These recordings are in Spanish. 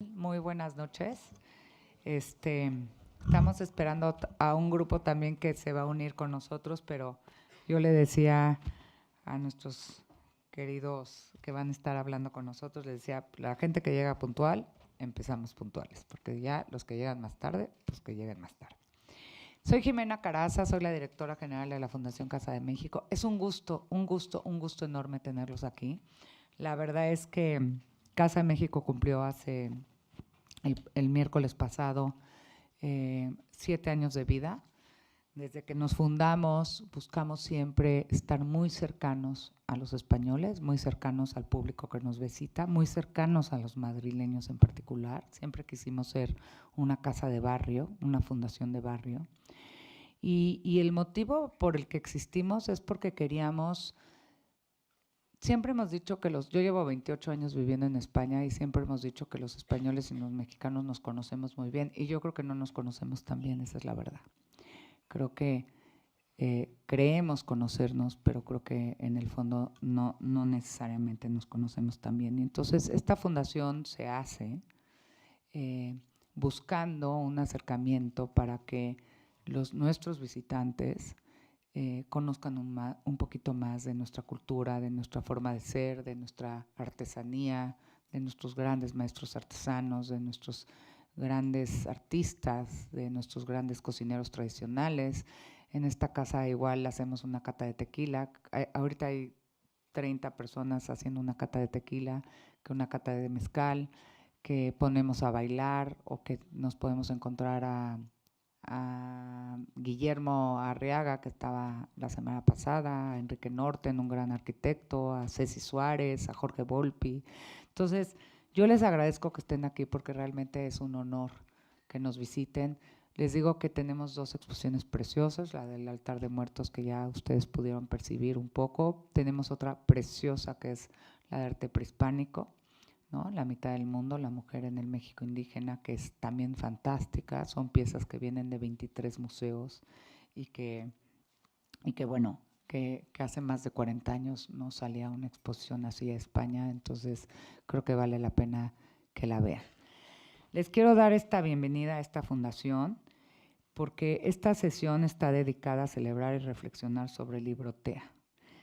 Muy buenas noches. Estamos esperando a un grupo también que se va a unir con nosotros, pero yo le decía a nuestros queridos que van a estar hablando con nosotros, les decía, la gente que llega puntual, empezamos puntuales, porque ya los que llegan más tarde, pues que lleguen más tarde. Soy Jimena Caraza, soy la directora general de la Fundación Casa de México. Es un gusto, un gusto enorme tenerlos aquí. La verdad es que Casa de México cumplió hace el miércoles pasado 7 años de vida. Desde que nos fundamos, buscamos siempre estar muy cercanos a los españoles, muy cercanos al público que nos visita, muy cercanos a los madrileños en particular. Siempre quisimos ser una casa de barrio, una fundación de barrio. Y el motivo por el que existimos es porque queríamos. Siempre hemos dicho que yo llevo 28 años viviendo en España y siempre hemos dicho que los españoles y los mexicanos nos conocemos muy bien y yo creo que no nos conocemos tan bien, esa es la verdad. Creo que creemos conocernos, pero creo que en el fondo no necesariamente nos conocemos tan bien. Y entonces esta fundación se hace buscando un acercamiento para que nuestros visitantes conozcan un poquito más de nuestra cultura, de nuestra forma de ser, de nuestra artesanía, de nuestros grandes maestros artesanos, de nuestros grandes artistas, de nuestros grandes cocineros tradicionales. En esta casa igual hacemos una cata de tequila. Ahorita hay 30 personas haciendo una cata de tequila, que una cata de mezcal, que ponemos a bailar o que nos podemos encontrar a Guillermo Arriaga, que estaba la semana pasada, a Enrique Norten, un gran arquitecto, a Ceci Suárez, a Jorge Volpi. Entonces, yo les agradezco que estén aquí porque realmente es un honor que nos visiten. Les digo que tenemos 2 exposiciones preciosas, la del altar de muertos que ya ustedes pudieron percibir un poco. Tenemos otra preciosa que es la de arte prehispánico, ¿no? La mitad del mundo, la mujer en el México indígena, que es también fantástica. Son piezas que vienen de 23 museos y que bueno, que hace más de 40 años no salía una exposición así a España, entonces creo que vale la pena que la vean. Les quiero dar esta bienvenida a esta fundación porque esta sesión está dedicada a celebrar y reflexionar sobre Librotea.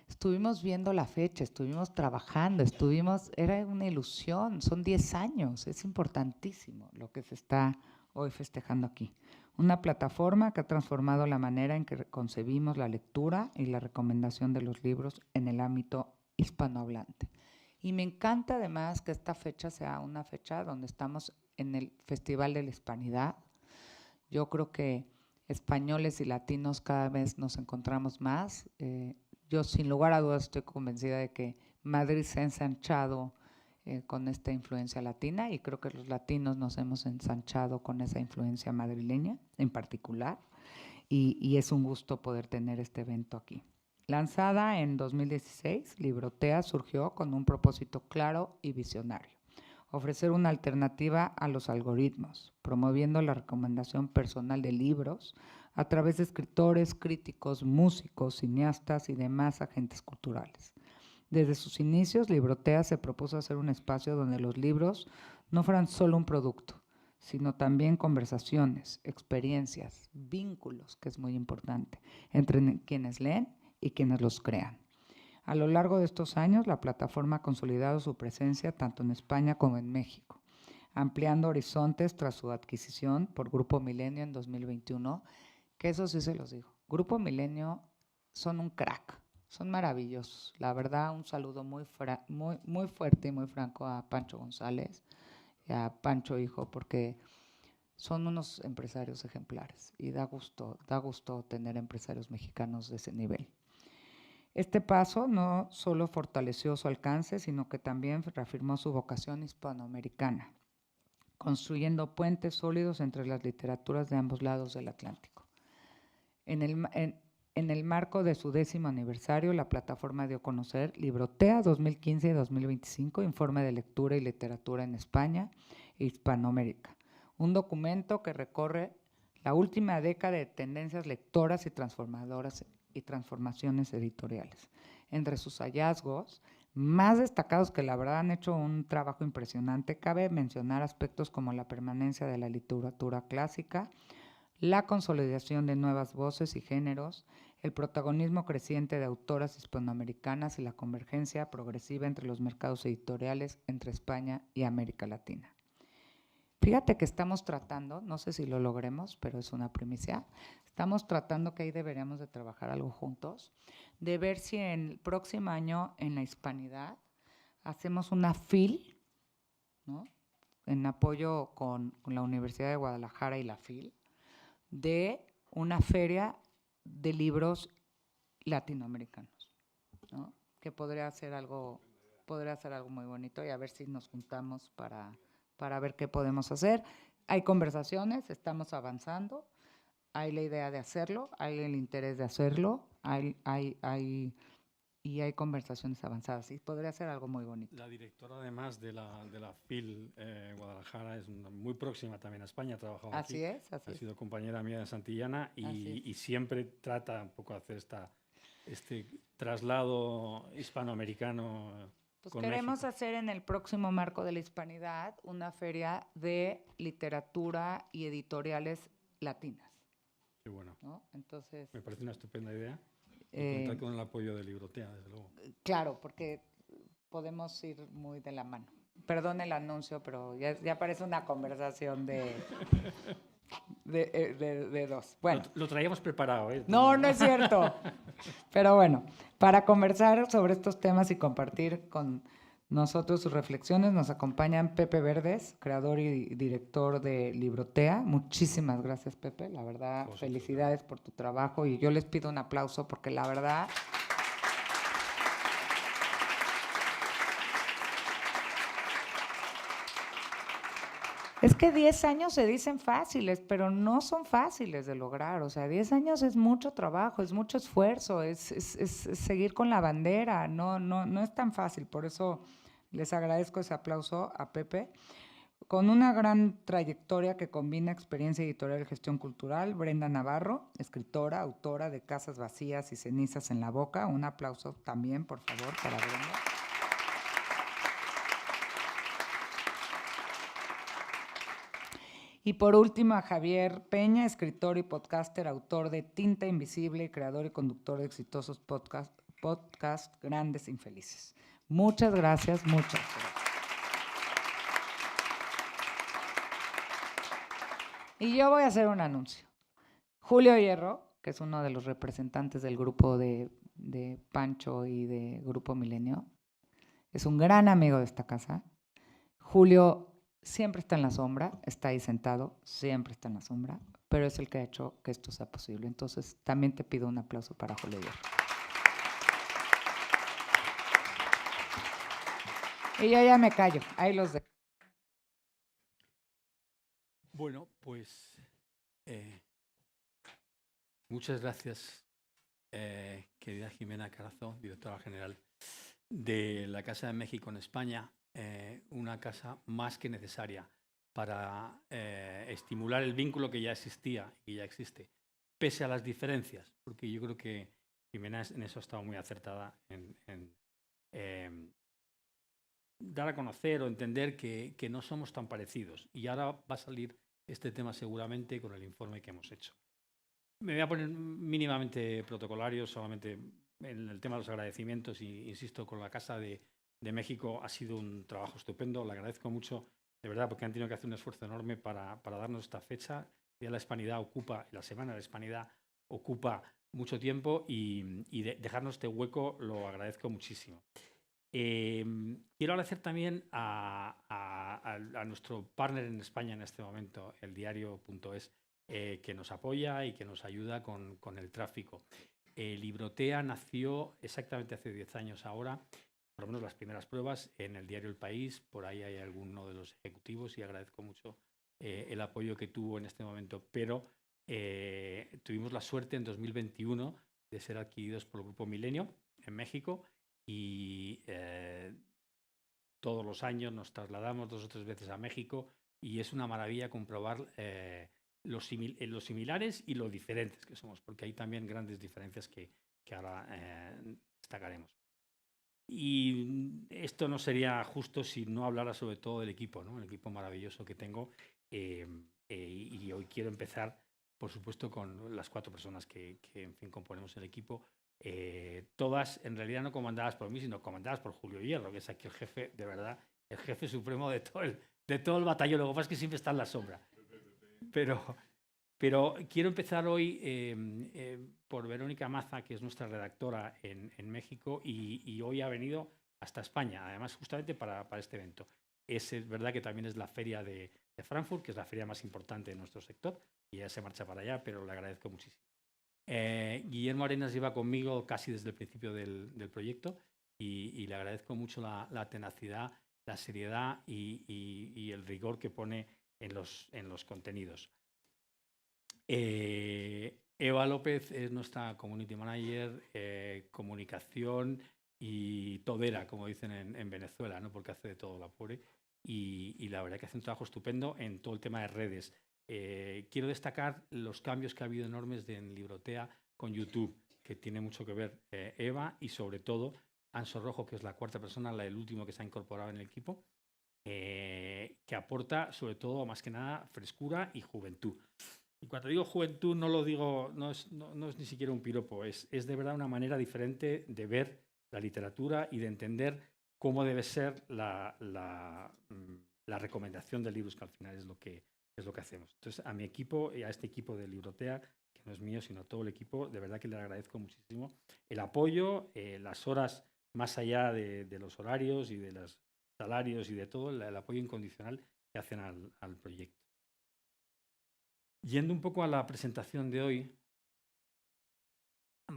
Estuvimos viendo la fecha, estuvimos trabajando, era una ilusión, son 10 años, es importantísimo lo que se está hoy festejando aquí. Una plataforma que ha transformado la manera en que concebimos la lectura y la recomendación de los libros en el ámbito hispanohablante. Y me encanta además que esta fecha sea una fecha donde estamos en el Festival de la Hispanidad. Yo creo que españoles y latinos cada vez nos encontramos más. Yo sin lugar a dudas estoy convencida de que Madrid se ha ensanchado con esta influencia latina y creo que los latinos nos hemos ensanchado con esa influencia madrileña en particular y es un gusto poder tener este evento aquí. Lanzada en 2016, Librotea surgió con un propósito claro y visionario: ofrecer una alternativa a los algoritmos, promoviendo la recomendación personal de libros a través de escritores, críticos, músicos, cineastas y demás agentes culturales. Desde sus inicios, Librotea se propuso hacer un espacio donde los libros no fueran solo un producto, sino también conversaciones, experiencias, vínculos, que es muy importante, entre quienes leen y quienes los crean. A lo largo de estos años, la plataforma ha consolidado su presencia tanto en España como en México, ampliando horizontes tras su adquisición por Grupo Milenio en 2021, que eso sí se los digo. Grupo Milenio son un crack, son maravillosos. La verdad, un saludo muy fuerte y muy franco a Pancho González y a Pancho Hijo, porque son unos empresarios ejemplares y da gusto tener empresarios mexicanos de ese nivel. Este paso no solo fortaleció su alcance, sino que también reafirmó su vocación hispanoamericana, construyendo puentes sólidos entre las literaturas de ambos lados del Atlántico. En el marco de su 10º aniversario, la plataforma dio a conocer Librotea 2015 y 2025, informe de lectura y literatura en España e Hispanoamérica, un documento que recorre la última década de tendencias lectoras y transformaciones editoriales. Entre sus hallazgos más destacados que la verdad han hecho un trabajo impresionante. Cabe mencionar aspectos como la permanencia de la literatura clásica, la consolidación de nuevas voces y géneros, el protagonismo creciente de autoras hispanoamericanas y la convergencia progresiva entre los mercados editoriales entre España y América Latina. Fíjate que estamos tratando, no sé si lo logremos, pero es una primicia, estamos tratando que ahí deberíamos de trabajar algo juntos, de ver si en el próximo año en la Hispanidad hacemos una FIL, ¿no? En apoyo con la Universidad de Guadalajara y la FIL, de una feria de libros latinoamericanos, ¿no? Que podría ser algo muy bonito y a ver si nos juntamos para ver qué podemos hacer. Hay conversaciones, estamos avanzando, hay la idea de hacerlo, hay el interés de hacerlo, y hay conversaciones avanzadas y podría ser algo muy bonito. La directora, además de la FIL Guadalajara, es muy próxima también a España, ha trabajado Así aquí. es. Ha sido compañera mía de Santillana y siempre trata un poco de hacer este traslado hispanoamericano. Pues con queremos México. hacer en el próximo marco de la Hispanidad una feria de literatura y editoriales latinas. Qué bueno. ¿No? Entonces, me parece una estupenda idea y contar con el apoyo de Librotea, desde luego. Claro, porque podemos ir muy de la mano. Perdón el anuncio, pero ya parece una conversación de dos. Bueno. Lo traíamos preparado, ¿eh? No, no es cierto. Pero bueno, para conversar sobre estos temas y compartir con nosotros sus reflexiones, nos acompañan Pepe Verdes, creador y director de Librotea. Muchísimas gracias, Pepe. La verdad, felicidades por tu trabajo y yo les pido un aplauso porque la verdad... Es que 10 años se dicen fáciles, pero no son fáciles de lograr. O sea, 10 años es mucho trabajo, es mucho esfuerzo, es seguir con la bandera. No es tan fácil. Por eso les agradezco ese aplauso a Pepe. Con una gran trayectoria que combina experiencia editorial y gestión cultural, Brenda Navarro, escritora, autora de Casas Vacías y Cenizas en la Boca. Un aplauso también, por favor, para Brenda. Y por último, a Javier Peña, escritor y podcaster, autor de Tinta Invisible y creador y conductor de exitosos podcast Grandes Infelices. Muchas gracias, muchas gracias. Y yo voy a hacer un anuncio. Julio Hierro, que es uno de los representantes del grupo de Pancho y de Grupo Milenio, es un gran amigo de esta casa. Julio siempre está en la sombra, está ahí sentado, siempre está en la sombra, pero es el que ha hecho que esto sea posible. Entonces, también te pido un aplauso para Julio Hierro. Y yo ya me callo, ahí los dejo. Bueno, pues muchas gracias, querida Jimena Carazo, directora general de la Casa de México en España, una casa más que necesaria para estimular el vínculo que ya existía y que ya existe, pese a las diferencias, porque yo creo que Jimena en eso ha estado muy acertada en dar a conocer o entender que no somos tan parecidos. Y ahora va a salir este tema seguramente con el informe que hemos hecho. Me voy a poner mínimamente protocolario, solamente en el tema de los agradecimientos, y insisto, con la Casa de México ha sido un trabajo estupendo, le agradezco mucho, de verdad, porque han tenido que hacer un esfuerzo enorme para darnos esta fecha. Ya la Hispanidad ocupa, la Semana de la Hispanidad ocupa mucho tiempo y dejarnos este hueco lo agradezco muchísimo. Quiero agradecer también a nuestro partner en España en este momento, el diario.es, que nos apoya y que nos ayuda con el tráfico. Librotea nació exactamente hace 10 años ahora, por lo menos las primeras pruebas, en el diario El País. Por ahí hay alguno de los ejecutivos y agradezco mucho el apoyo que tuvo en este momento. Pero tuvimos la suerte en 2021 de ser adquiridos por el Grupo Milenio en México y todos los años nos trasladamos 2 o 3 veces a México y es una maravilla comprobar los similares y lo diferentes que somos, porque hay también grandes diferencias que ahora destacaremos. Y esto no sería justo si no hablara sobre todo del equipo, ¿no? El equipo maravilloso que tengo. Y hoy quiero empezar, por supuesto, con las 4 personas que en fin, componemos el equipo. Todas, en realidad, no comandadas por mí, sino comandadas por Julio Hierro, que es aquí el jefe, de verdad, el jefe supremo de todo el batallón. Lo que pasa es que siempre está en la sombra. Pero quiero empezar hoy por Verónica Maza, que es nuestra redactora en México, y hoy ha venido hasta España, además justamente para este evento. Es verdad que también es la feria de Frankfurt, que es la feria más importante de nuestro sector, y ella se marcha para allá, pero le agradezco muchísimo. Guillermo Arenas lleva conmigo casi desde el principio del proyecto y le agradezco mucho la tenacidad, la seriedad y el rigor que pone en los contenidos. Eva López es nuestra community manager, comunicación y todera, como dicen en Venezuela, ¿no? Porque hace de todo la pobre. Y la verdad que hace un trabajo estupendo en todo el tema de redes. Quiero destacar los cambios que ha habido enormes en Librotea con YouTube, que tiene mucho que ver Eva y sobre todo Anso Rojo, que es la 4ª persona, el último que se ha incorporado en el equipo, que aporta sobre todo, más que nada, frescura y juventud. Y cuando digo juventud no lo digo, no es ni siquiera un piropo, es de verdad una manera diferente de ver la literatura y de entender cómo debe ser la recomendación de libros, que al final es lo que hacemos. Entonces, a mi equipo y a este equipo de Librotea, que no es mío, sino a todo el equipo, de verdad que le agradezco muchísimo el apoyo, las horas más allá de los horarios y de los salarios y de todo, el apoyo incondicional que hacen al proyecto. Yendo un poco a la presentación de hoy,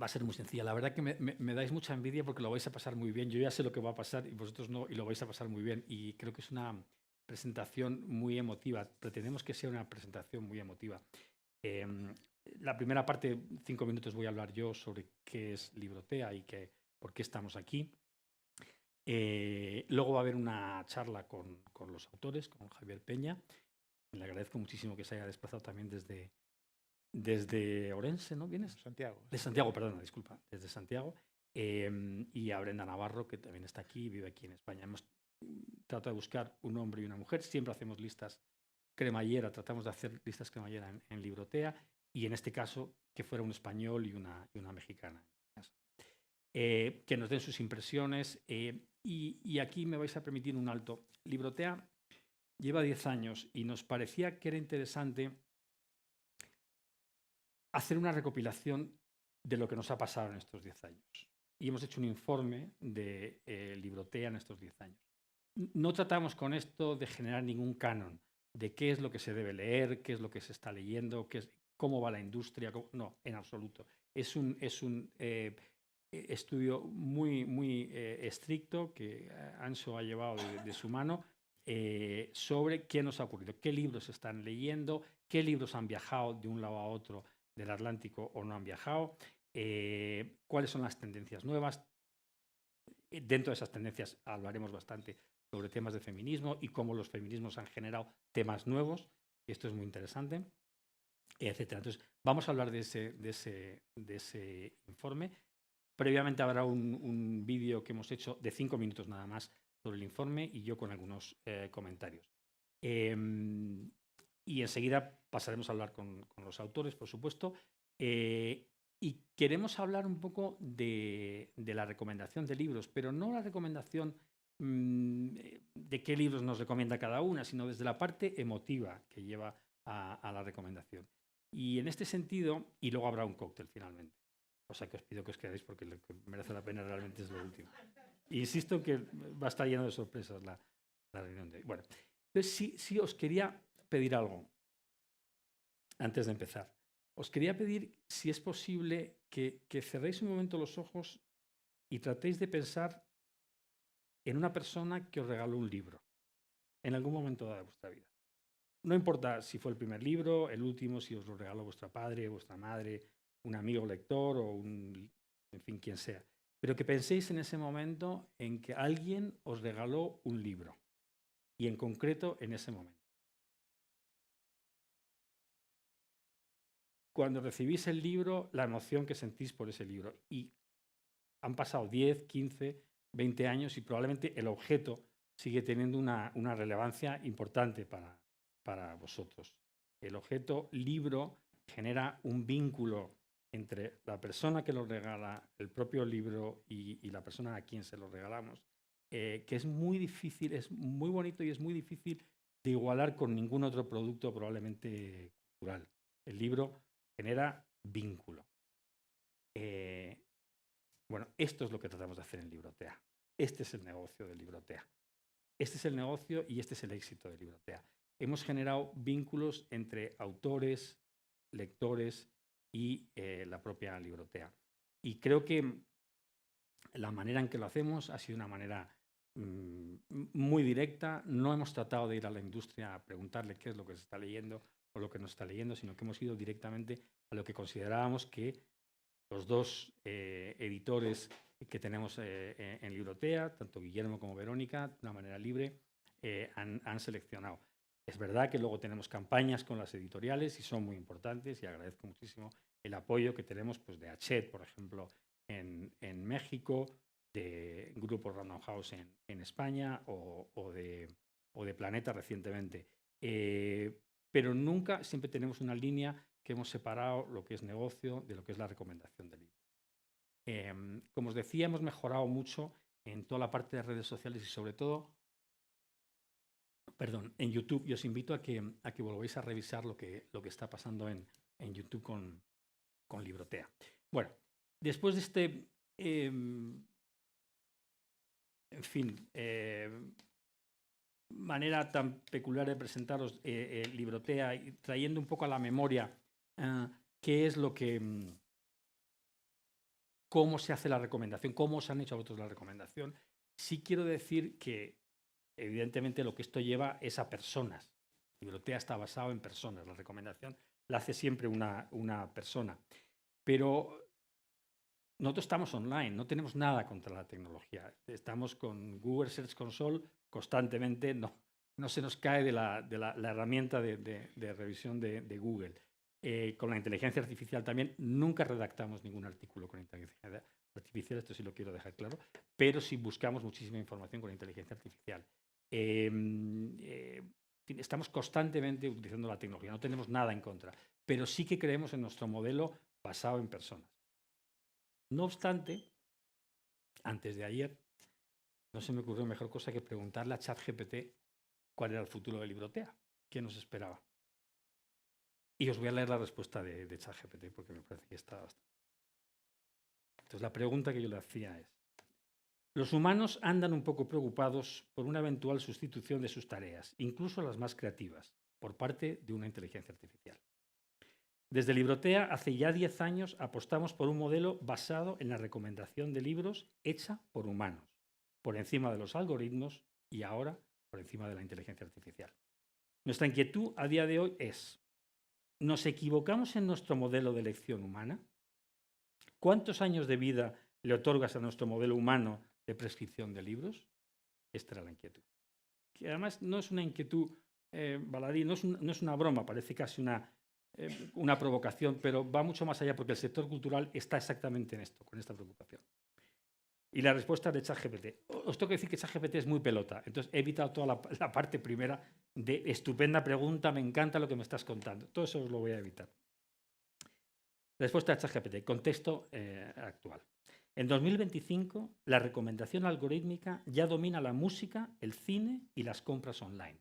va a ser muy sencilla. La verdad que me dais mucha envidia porque lo vais a pasar muy bien. Yo ya sé lo que va a pasar y vosotros no, y lo vais a pasar muy bien. Y creo que es una presentación muy emotiva. Pretendemos que sea una presentación muy emotiva. La primera parte, 5 minutos, voy a hablar yo sobre qué es Librotea y por qué estamos aquí. Luego va a haber una charla con los autores, con Javier Peña. Le agradezco muchísimo que se haya desplazado también desde Orense, ¿no? ¿Vienes? Santiago. De Santiago, perdona, disculpa, desde Santiago. Y a Brenda Navarro, que también está aquí, vive aquí en España. Hemos tratado de buscar un hombre y una mujer. Siempre hacemos listas cremallera, tratamos de hacer listas cremallera en Librotea, y en este caso que fuera un español y una mexicana. Que nos den sus impresiones. Y aquí me vais a permitir un alto. Librotea lleva 10 años y nos parecía que era interesante hacer una recopilación de lo que nos ha pasado en estos 10 años. Y hemos hecho un informe de Librotea en estos 10 años. No tratamos con esto de generar ningún canon de qué es lo que se debe leer, qué es lo que se está leyendo, cómo va la industria. No, en absoluto. Es un estudio muy estricto que Anso ha llevado de su mano sobre qué nos ha ocurrido, qué libros están leyendo, qué libros han viajado de un lado a otro del Atlántico o no han viajado, cuáles son las tendencias nuevas. Dentro de esas tendencias hablaremos bastante sobre temas de feminismo y cómo los feminismos han generado temas nuevos. Esto es muy interesante, etcétera. Entonces, vamos a hablar de ese informe. Previamente habrá un vídeo que hemos hecho de 5 minutos nada más sobre el informe y yo con algunos comentarios. Y enseguida pasaremos a hablar con los autores, por supuesto. Y queremos hablar un poco de la recomendación de libros, pero no la recomendación de qué libros nos recomienda cada una, sino desde la parte emotiva que lleva a la recomendación. Y en este sentido, y luego habrá un cóctel finalmente. O sea que os pido que os quedéis porque lo que merece la pena realmente es lo último. Insisto que va a estar lleno de sorpresas la reunión de hoy. Bueno, entonces sí os quería pedir algo antes de empezar. Os quería pedir, si es posible, que cerréis un momento los ojos y tratéis de pensar en una persona que os regaló un libro en algún momento de vuestra vida. No importa si fue el primer libro, el último, si os lo regaló vuestro padre, vuestra madre, un amigo lector o en fin, quien sea. Pero que penséis en ese momento en que alguien os regaló un libro y en concreto en ese momento. Cuando recibís el libro, la emoción que sentís por ese libro. Y han pasado 10, 15, 20 años y probablemente el objeto sigue teniendo una relevancia importante para vosotros. El objeto libro genera un vínculo entre la persona que lo regala, el propio libro y la persona a quien se lo regalamos, que es muy difícil, es muy bonito y es muy difícil de igualar con ningún otro producto probablemente cultural. El libro genera vínculo. Bueno, esto es lo que tratamos de hacer en Librotea. Este es el negocio de Librotea. Este es el negocio y este es el éxito de Librotea. Hemos generado vínculos entre autores, lectores y la propia Librotea. Y creo que la manera en que lo hacemos ha sido una manera muy directa. No hemos tratado de ir a la industria a preguntarle qué es lo que se está leyendo o lo que no está leyendo, sino que hemos ido directamente a lo que considerábamos que los dos editores que tenemos en Librotea, tanto Guillermo como Verónica, de una manera libre, han seleccionado. Es verdad que luego tenemos campañas con las editoriales y son muy importantes y agradezco muchísimo el apoyo que tenemos pues, de Hachette, por ejemplo, en México, de Grupo Random House en España o de Planeta recientemente. Pero nunca, siempre tenemos una línea que hemos separado lo que es negocio de lo que es la recomendación de libro. Como os decía, hemos mejorado mucho en toda la parte de redes sociales y sobre todo, en YouTube. Y os invito a que volváis a revisar lo que está pasando en YouTube con Librotea. Bueno, después de este, en fin, manera tan peculiar de presentaros Librotea y trayendo un poco a la memoria qué es lo que, cómo se hace la recomendación, cómo os han hecho a vosotros la recomendación. Sí quiero decir que, evidentemente, lo que esto lleva es a personas. Librotea está basado en personas. La recomendación la hace siempre una persona. Pero nosotros estamos online, no tenemos nada contra la tecnología. Estamos con Google Search Console constantemente, no se nos cae de la herramienta de revisión de Google. Con la inteligencia artificial también, nunca redactamos ningún artículo con inteligencia artificial, esto sí lo quiero dejar claro, pero sí buscamos muchísima información con inteligencia artificial. Estamos constantemente utilizando la tecnología, no tenemos nada en contra, pero sí que creemos en nuestro modelo basado en personas. No obstante, antes de ayer, no se me ocurrió mejor cosa que preguntarle a ChatGPT cuál era el futuro de Librotea, qué nos esperaba. Y os voy a leer la respuesta de ChatGPT porque me parece que está bastante. Entonces, la pregunta que yo le hacía es: los humanos andan un poco preocupados por una eventual sustitución de sus tareas, incluso las más creativas, por parte de una inteligencia artificial. Desde Librotea, hace ya 10 años, apostamos por un modelo basado en la recomendación de libros hecha por humanos, por encima de los algoritmos y ahora por encima de la inteligencia artificial. Nuestra inquietud a día de hoy es: ¿nos equivocamos en nuestro modelo de elección humana? ¿Cuántos años de vida le otorgas a nuestro modelo humano de prescripción de libros? Esta era la inquietud. Que además no es una inquietud baladí, no es una broma, parece casi una provocación, pero va mucho más allá porque el sector cultural está exactamente en esto, con esta preocupación. Y la respuesta de ChatGPT. Os tengo que decir que ChatGPT es muy pelota, entonces he evitado toda la parte primera de estupenda pregunta, me encanta lo que me estás contando. Todo eso os lo voy a evitar. Respuesta de ChatGPT, contexto actual. En 2025, la recomendación algorítmica ya domina la música, el cine y las compras online.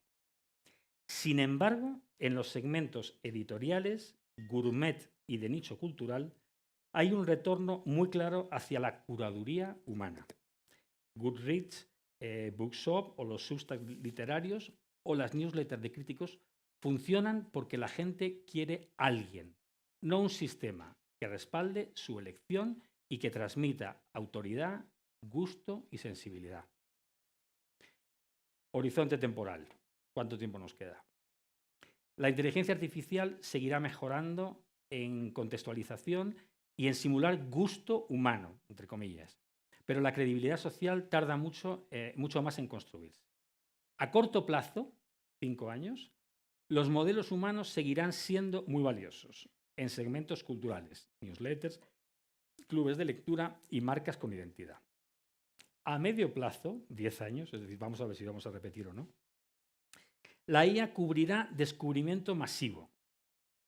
Sin embargo, en los segmentos editoriales, gourmet y de nicho cultural, hay un retorno muy claro hacia la curaduría humana. Goodreads, Bookshop o los substacks literarios o las newsletters de críticos funcionan porque la gente quiere a alguien, no un sistema que respalde su elección y que transmita autoridad, gusto y sensibilidad. Horizonte temporal. ¿Cuánto tiempo nos queda? La inteligencia artificial seguirá mejorando en contextualización y en simular gusto humano, entre comillas. Pero la credibilidad social tarda mucho más en construirse. A corto plazo, 5 años, los modelos humanos seguirán siendo muy valiosos en segmentos culturales, newsletters, clubes de lectura y marcas con identidad. A medio plazo, 10 años, es decir, vamos a ver si vamos a repetir o no, la IA cubrirá descubrimiento masivo,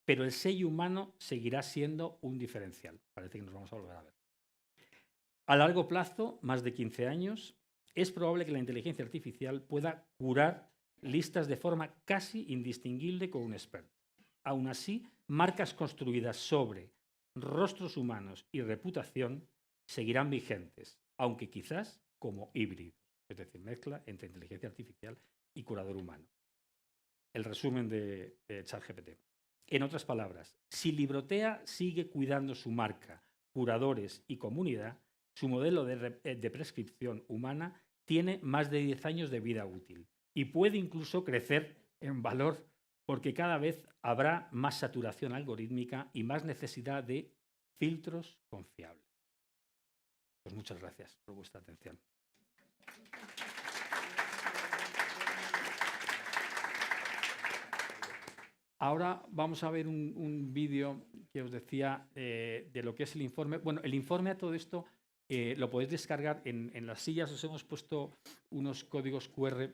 pero el sello humano seguirá siendo un diferencial. Parece que nos vamos a volver a ver. A largo plazo, más de 15 años, es probable que la inteligencia artificial pueda curar listas de forma casi indistinguible con un experto. Aún así, marcas construidas sobre rostros humanos y reputación seguirán vigentes, aunque quizás como híbridos, es decir, mezcla entre inteligencia artificial y curador humano. El resumen de ChatGPT. En otras palabras, si Librotea sigue cuidando su marca, curadores y comunidad, su modelo de prescripción humana tiene más de 10 años de vida útil y puede incluso crecer en valor porque cada vez habrá más saturación algorítmica y más necesidad de filtros confiables. Pues muchas gracias por vuestra atención. Ahora vamos a ver un vídeo que os decía de lo que es el informe. Bueno, el informe a todo esto lo podéis descargar en las sillas. Os hemos puesto unos códigos QR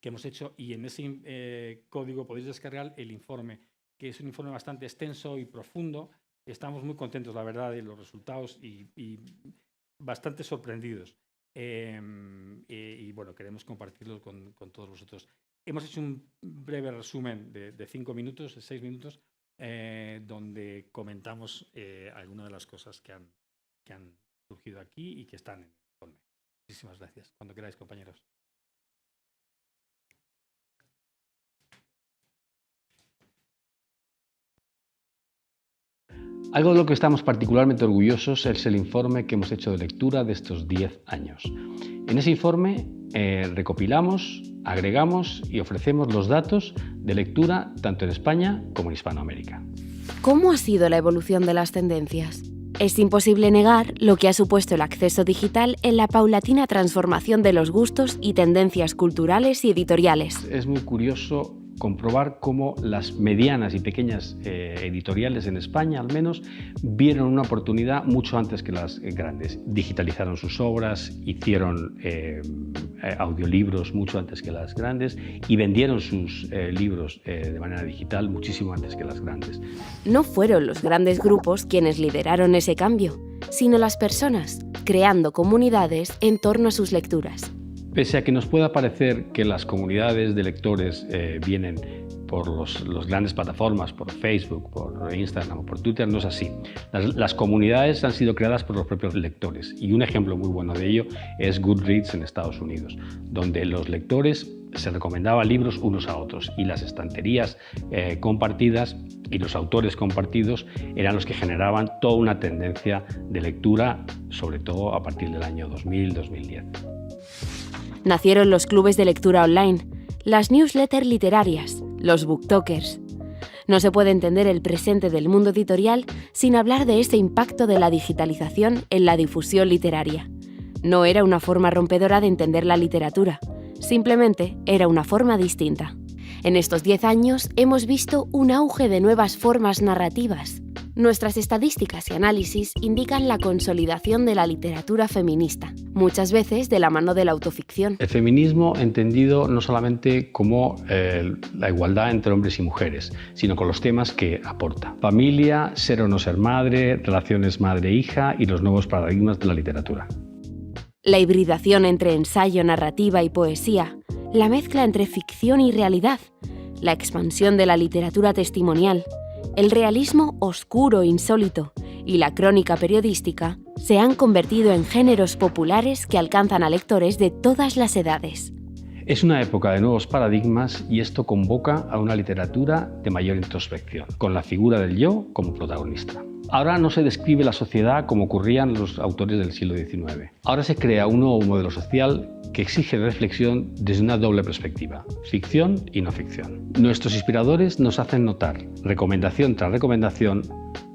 que hemos hecho y en ese código podéis descargar el informe, que es un informe bastante extenso y profundo. Estamos muy contentos, la verdad, de los resultados y bastante sorprendidos. Y bueno, queremos compartirlo con todos vosotros. Hemos hecho un breve resumen de 5 minutos, de 6 minutos, donde comentamos algunas de las cosas que han surgido aquí y que están en el informe. Muchísimas gracias. Cuando queráis, compañeros. Algo de lo que estamos particularmente orgullosos es el informe que hemos hecho de lectura de estos 10 años. En ese informe recopilamos, agregamos y ofrecemos los datos de lectura tanto en España como en Hispanoamérica. ¿Cómo ha sido la evolución de las tendencias? Es imposible negar lo que ha supuesto el acceso digital en la paulatina transformación de los gustos y tendencias culturales y editoriales. Es muy curioso comprobar cómo las medianas y pequeñas editoriales en España, al menos, vieron una oportunidad mucho antes que las grandes. Digitalizaron sus obras, hicieron audiolibros mucho antes que las grandes y vendieron sus libros de manera digital muchísimo antes que las grandes. No fueron los grandes grupos quienes lideraron ese cambio, sino las personas, creando comunidades en torno a sus lecturas. Pese a que nos pueda parecer que las comunidades de lectores vienen por las grandes plataformas, por Facebook, por Instagram o por Twitter, no es así. Las comunidades han sido creadas por los propios lectores y un ejemplo muy bueno de ello es Goodreads en Estados Unidos, donde los lectores se recomendaban libros unos a otros y las estanterías compartidas y los autores compartidos eran los que generaban toda una tendencia de lectura, sobre todo a partir del año 2000-2010. Nacieron los clubes de lectura online, las newsletters literarias, los booktokers. No se puede entender el presente del mundo editorial sin hablar de ese impacto de la digitalización en la difusión literaria. No era una forma rompedora de entender la literatura, simplemente era una forma distinta. En estos 10 años hemos visto un auge de nuevas formas narrativas. Nuestras estadísticas y análisis indican la consolidación de la literatura feminista, muchas veces de la mano de la autoficción. El feminismo entendido no solamente como la igualdad entre hombres y mujeres, sino con los temas que aporta. Familia, ser o no ser madre, relaciones madre-hija y los nuevos paradigmas de la literatura. La hibridación entre ensayo, narrativa y poesía, la mezcla entre ficción y realidad, la expansión de la literatura testimonial, el realismo oscuro e insólito y la crónica periodística se han convertido en géneros populares que alcanzan a lectores de todas las edades. Es una época de nuevos paradigmas y esto convoca a una literatura de mayor introspección, con la figura del yo como protagonista. Ahora no se describe la sociedad como ocurrían los autores del siglo XIX. Ahora se crea un nuevo modelo social que exige reflexión desde una doble perspectiva, ficción y no ficción. Nuestros inspiradores nos hacen notar, recomendación tras recomendación,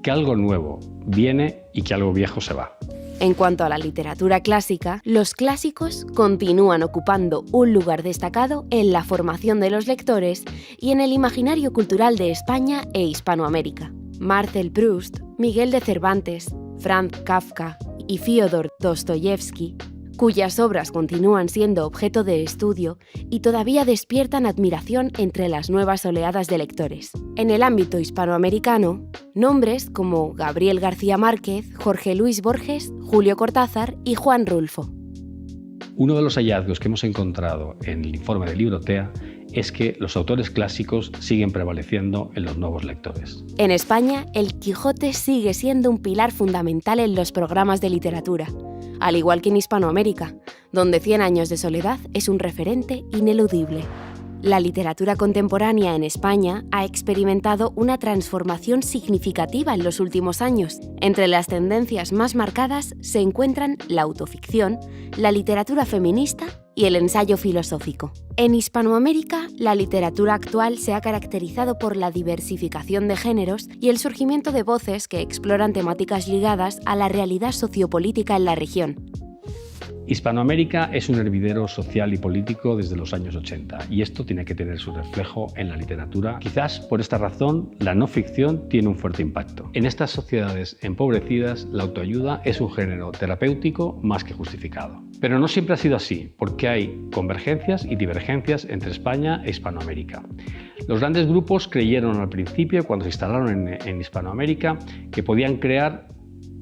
que algo nuevo viene y que algo viejo se va. En cuanto a la literatura clásica, los clásicos continúan ocupando un lugar destacado en la formación de los lectores y en el imaginario cultural de España e Hispanoamérica. Marcel Proust, Miguel de Cervantes, Franz Kafka y Fyodor Dostoyevsky cuyas obras continúan siendo objeto de estudio y todavía despiertan admiración entre las nuevas oleadas de lectores. En el ámbito hispanoamericano, nombres como Gabriel García Márquez, Jorge Luis Borges, Julio Cortázar y Juan Rulfo. Uno de los hallazgos que hemos encontrado en el informe de Librotea es que los autores clásicos siguen prevaleciendo en los nuevos lectores. En España, El Quijote sigue siendo un pilar fundamental en los programas de literatura, al igual que en Hispanoamérica, donde 100 años de soledad es un referente ineludible. La literatura contemporánea en España ha experimentado una transformación significativa en los últimos años. Entre las tendencias más marcadas se encuentran la autoficción, la literatura feminista y el ensayo filosófico. En Hispanoamérica, la literatura actual se ha caracterizado por la diversificación de géneros y el surgimiento de voces que exploran temáticas ligadas a la realidad sociopolítica en la región. Hispanoamérica es un hervidero social y político desde los años 80 y esto tiene que tener su reflejo en la literatura. Quizás por esta razón la no ficción tiene un fuerte impacto. En estas sociedades empobrecidas la autoayuda es un género terapéutico más que justificado. Pero no siempre ha sido así, porque hay convergencias y divergencias entre España e Hispanoamérica. Los grandes grupos creyeron al principio, cuando se instalaron en Hispanoamérica, que podían crear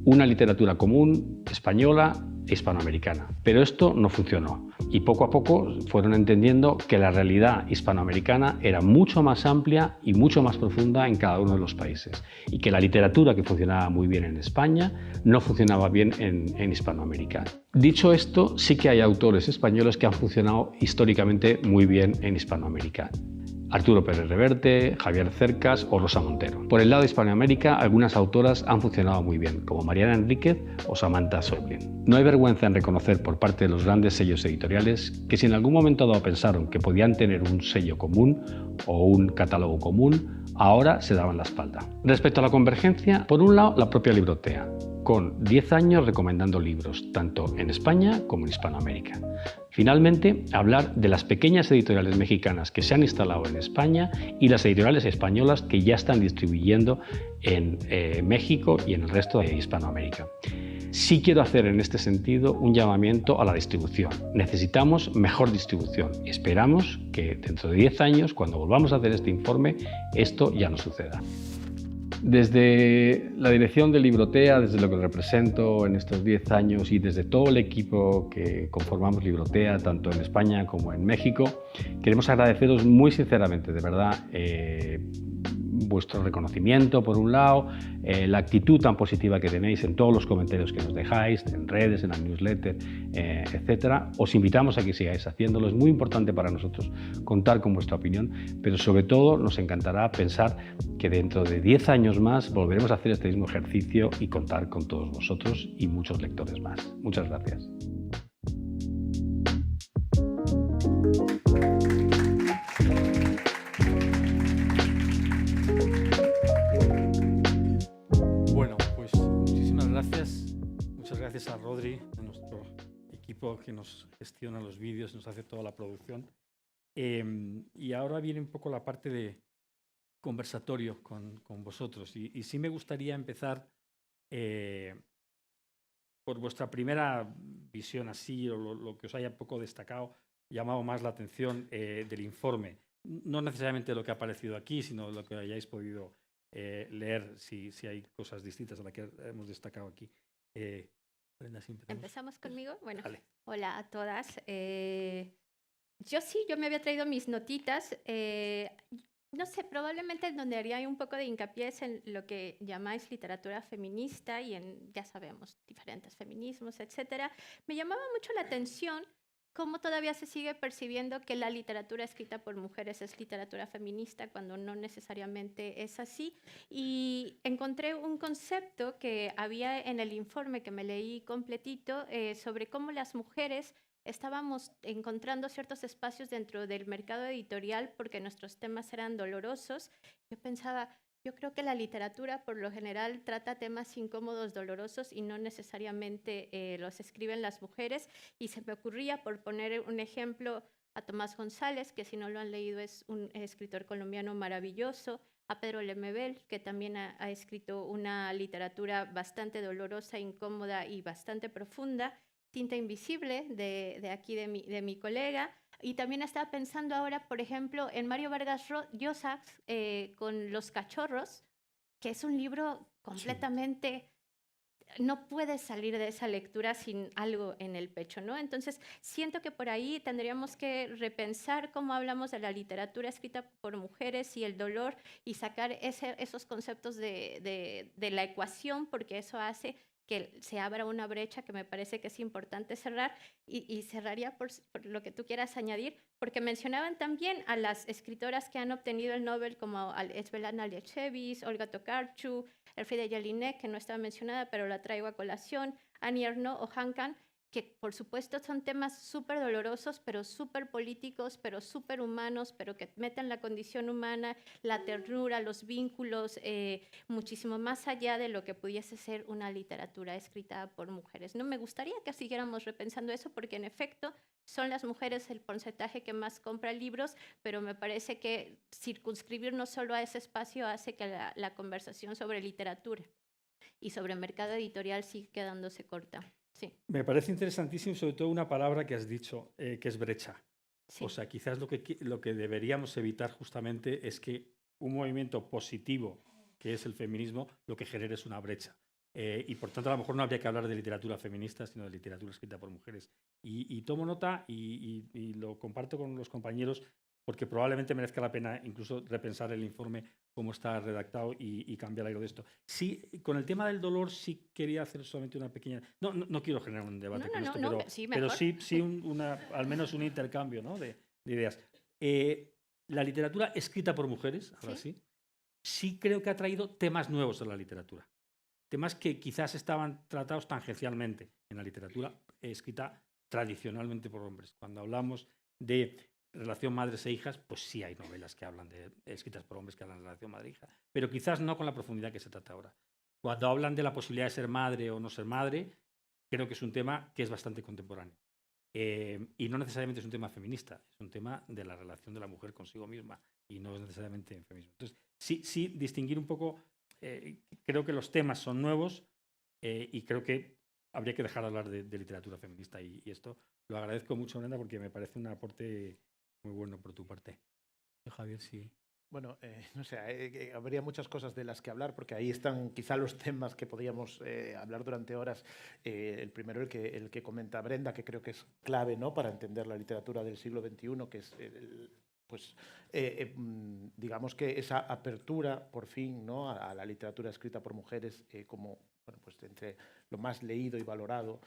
una literatura común española e hispanoamericana. Pero esto no funcionó y poco a poco fueron entendiendo que la realidad hispanoamericana era mucho más amplia y mucho más profunda en cada uno de los países y que la literatura que funcionaba muy bien en España no funcionaba bien en Hispanoamérica. Dicho esto, sí que hay autores españoles que han funcionado históricamente muy bien en Hispanoamérica. Arturo Pérez Reverte, Javier Cercas o Rosa Montero. Por el lado de Hispanoamérica, algunas autoras han funcionado muy bien, como Mariana Enríquez o Samantha Schweblin. No hay vergüenza en reconocer por parte de los grandes sellos editoriales que si en algún momento dado pensaron que podían tener un sello común o un catálogo común, ahora se daban la espalda. Respecto a la convergencia, por un lado, la propia Librotea, con 10 años recomendando libros, tanto en España como en Hispanoamérica. Finalmente, hablar de las pequeñas editoriales mexicanas que se han instalado en España y las editoriales españolas que ya están distribuyendo en México y en el resto de Hispanoamérica. Sí quiero hacer en este sentido un llamamiento a la distribución. Necesitamos mejor distribución. Esperamos que dentro de 10 años, cuando volvamos a hacer este informe, esto ya no suceda. Desde la dirección de Librotea, desde lo que represento en estos 10 años y desde todo el equipo que conformamos Librotea, tanto en España como en México, queremos agradeceros muy sinceramente, de verdad, vuestro reconocimiento por un lado, la actitud tan positiva que tenéis en todos los comentarios que nos dejáis, en redes, en la newsletter, etc. Os invitamos a que sigáis haciéndolo. Es muy importante para nosotros contar con vuestra opinión, pero sobre todo nos encantará pensar que dentro de 10 años más volveremos a hacer este mismo ejercicio y contar con todos vosotros y muchos lectores más. Muchas gracias. Gracias a Rodri, a nuestro equipo que nos gestiona los vídeos, nos hace toda la producción. Y ahora viene un poco la parte de conversatorio con vosotros. Y sí me gustaría empezar por vuestra primera visión así, o lo que os haya poco destacado, llamado más la atención del informe. No necesariamente lo que ha aparecido aquí, sino lo que hayáis podido leer, si hay cosas distintas a las que hemos destacado aquí. Brenda, si ¿Empezamos conmigo? Bueno, vale. Hola a todas. Yo me había traído mis notitas. No sé, probablemente donde haría un poco de hincapié es en lo que llamáis literatura feminista y en, ya sabemos, diferentes feminismos, etcétera. Me llamaba mucho la atención cómo todavía se sigue percibiendo que la literatura escrita por mujeres es literatura feminista cuando no necesariamente es así. Y encontré un concepto que había en el informe que me leí completito sobre cómo las mujeres estábamos encontrando ciertos espacios dentro del mercado editorial porque nuestros temas eran dolorosos. Yo pensaba, yo creo que la literatura por lo general trata temas incómodos, dolorosos y no necesariamente los escriben las mujeres. Y se me ocurría, por poner un ejemplo, a Tomás González, que si no lo han leído es un escritor colombiano maravilloso, a Pedro Lemebel, que también ha escrito una literatura bastante dolorosa, incómoda y bastante profunda. Tinta Invisible de aquí de mi colega. Y también estaba pensando ahora, por ejemplo, en Mario Vargas Llosa con Los Cachorros, que es un libro completamente... No puedes salir de esa lectura sin algo en el pecho, ¿no? Entonces, siento que por ahí tendríamos que repensar cómo hablamos de la literatura escrita por mujeres y el dolor y sacar esos conceptos de la ecuación, porque eso hace que se abra una brecha que me parece que es importante cerrar y cerraría por lo que tú quieras añadir, porque mencionaban también a las escritoras que han obtenido el Nobel como Svetlana Alexievich, Olga Tokarczuk, Elfriede Jelinek, que no estaba mencionada, pero la traigo a colación, Annie Ernaux o Han Kang, que por supuesto son temas súper dolorosos, pero súper políticos, pero súper humanos, pero que meten la condición humana, la ternura, los vínculos, muchísimo más allá de lo que pudiese ser una literatura escrita por mujeres. No me gustaría que siguiéramos repensando eso, porque en efecto son las mujeres el porcentaje que más compra libros, pero me parece que circunscribirnos solo a ese espacio hace que la conversación sobre literatura y sobre mercado editorial siga quedándose corta. Sí. Me parece interesantísimo, sobre todo una palabra que has dicho, que es brecha. Sí. O sea, quizás lo que deberíamos evitar justamente es que un movimiento positivo, que es el feminismo, lo que genere es una brecha. Y por tanto, a lo mejor no habría que hablar de literatura feminista, sino de literatura escrita por mujeres. Y tomo nota y lo comparto con los compañeros, porque probablemente merezca la pena incluso repensar el informe, cómo está redactado y cambiar algo de esto. Sí, con el tema del dolor sí quería hacer solamente una pequeña... No quiero generar un debate con esto, pero sí al menos un intercambio, ¿no? de ideas. La literatura escrita por mujeres, ahora sí creo que ha traído temas nuevos a la literatura. Temas que quizás estaban tratados tangencialmente en la literatura escrita tradicionalmente por hombres. Cuando hablamos de relación madres e hijas, pues sí hay novelas que hablan escritas por hombres que hablan de relación madre-hija, pero quizás no con la profundidad que se trata ahora. Cuando hablan de la posibilidad de ser madre o no ser madre, creo que es un tema que es bastante contemporáneo. Y no necesariamente es un tema feminista, es un tema de la relación de la mujer consigo misma y no es necesariamente feminismo. Entonces, sí distinguir un poco, creo que los temas son nuevos y creo que habría que dejar de hablar de literatura feminista y esto lo agradezco mucho, Brenda, porque me parece un aporte muy bueno por tu parte. Javier, sí. Bueno, no sé, habría muchas cosas de las que hablar, porque ahí están quizá los temas que podríamos hablar durante horas. El primero, el que comenta Brenda, que creo que es clave, ¿no?, para entender la literatura del siglo XXI, que es digamos que esa apertura, por fin, ¿no?, a la literatura escrita por mujeres como, bueno, pues entre lo más leído y valorado.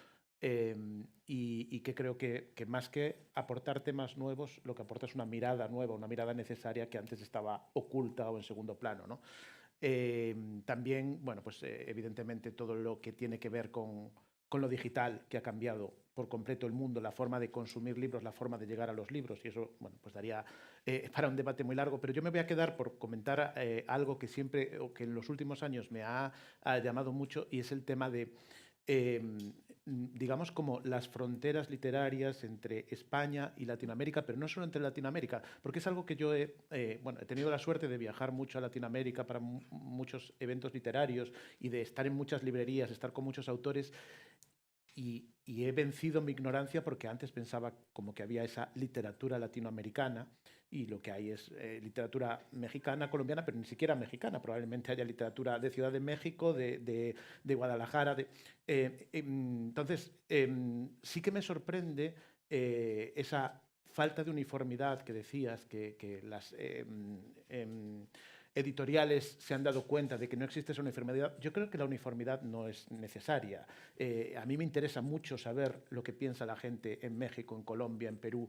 Y que creo que más que aportar temas nuevos, lo que aporta es una mirada nueva, una mirada necesaria que antes estaba oculta o en segundo plano, ¿no? También, bueno, pues evidentemente todo lo que tiene que ver con lo digital, que ha cambiado por completo el mundo, la forma de consumir libros, la forma de llegar a los libros, y eso, bueno, pues daría para un debate muy largo, pero yo me voy a quedar por comentar algo que siempre, o que en los últimos años me ha llamado mucho, y es el tema de digamos, como las fronteras literarias entre España y Latinoamérica, pero no solo entre Latinoamérica, porque es algo que yo he tenido la suerte de viajar mucho a Latinoamérica para muchos eventos literarios y de estar en muchas librerías, estar con muchos autores, y he vencido mi ignorancia porque antes pensaba como que había esa literatura latinoamericana y lo que hay es literatura mexicana, colombiana, pero ni siquiera mexicana. Probablemente haya literatura de Ciudad de México, de Guadalajara. Entonces, sí que me sorprende esa falta de uniformidad que decías, que las editoriales se han dado cuenta de que no existe esa uniformidad. Yo creo que la uniformidad no es necesaria. A mí me interesa mucho saber lo que piensa la gente en México, en Colombia, en Perú.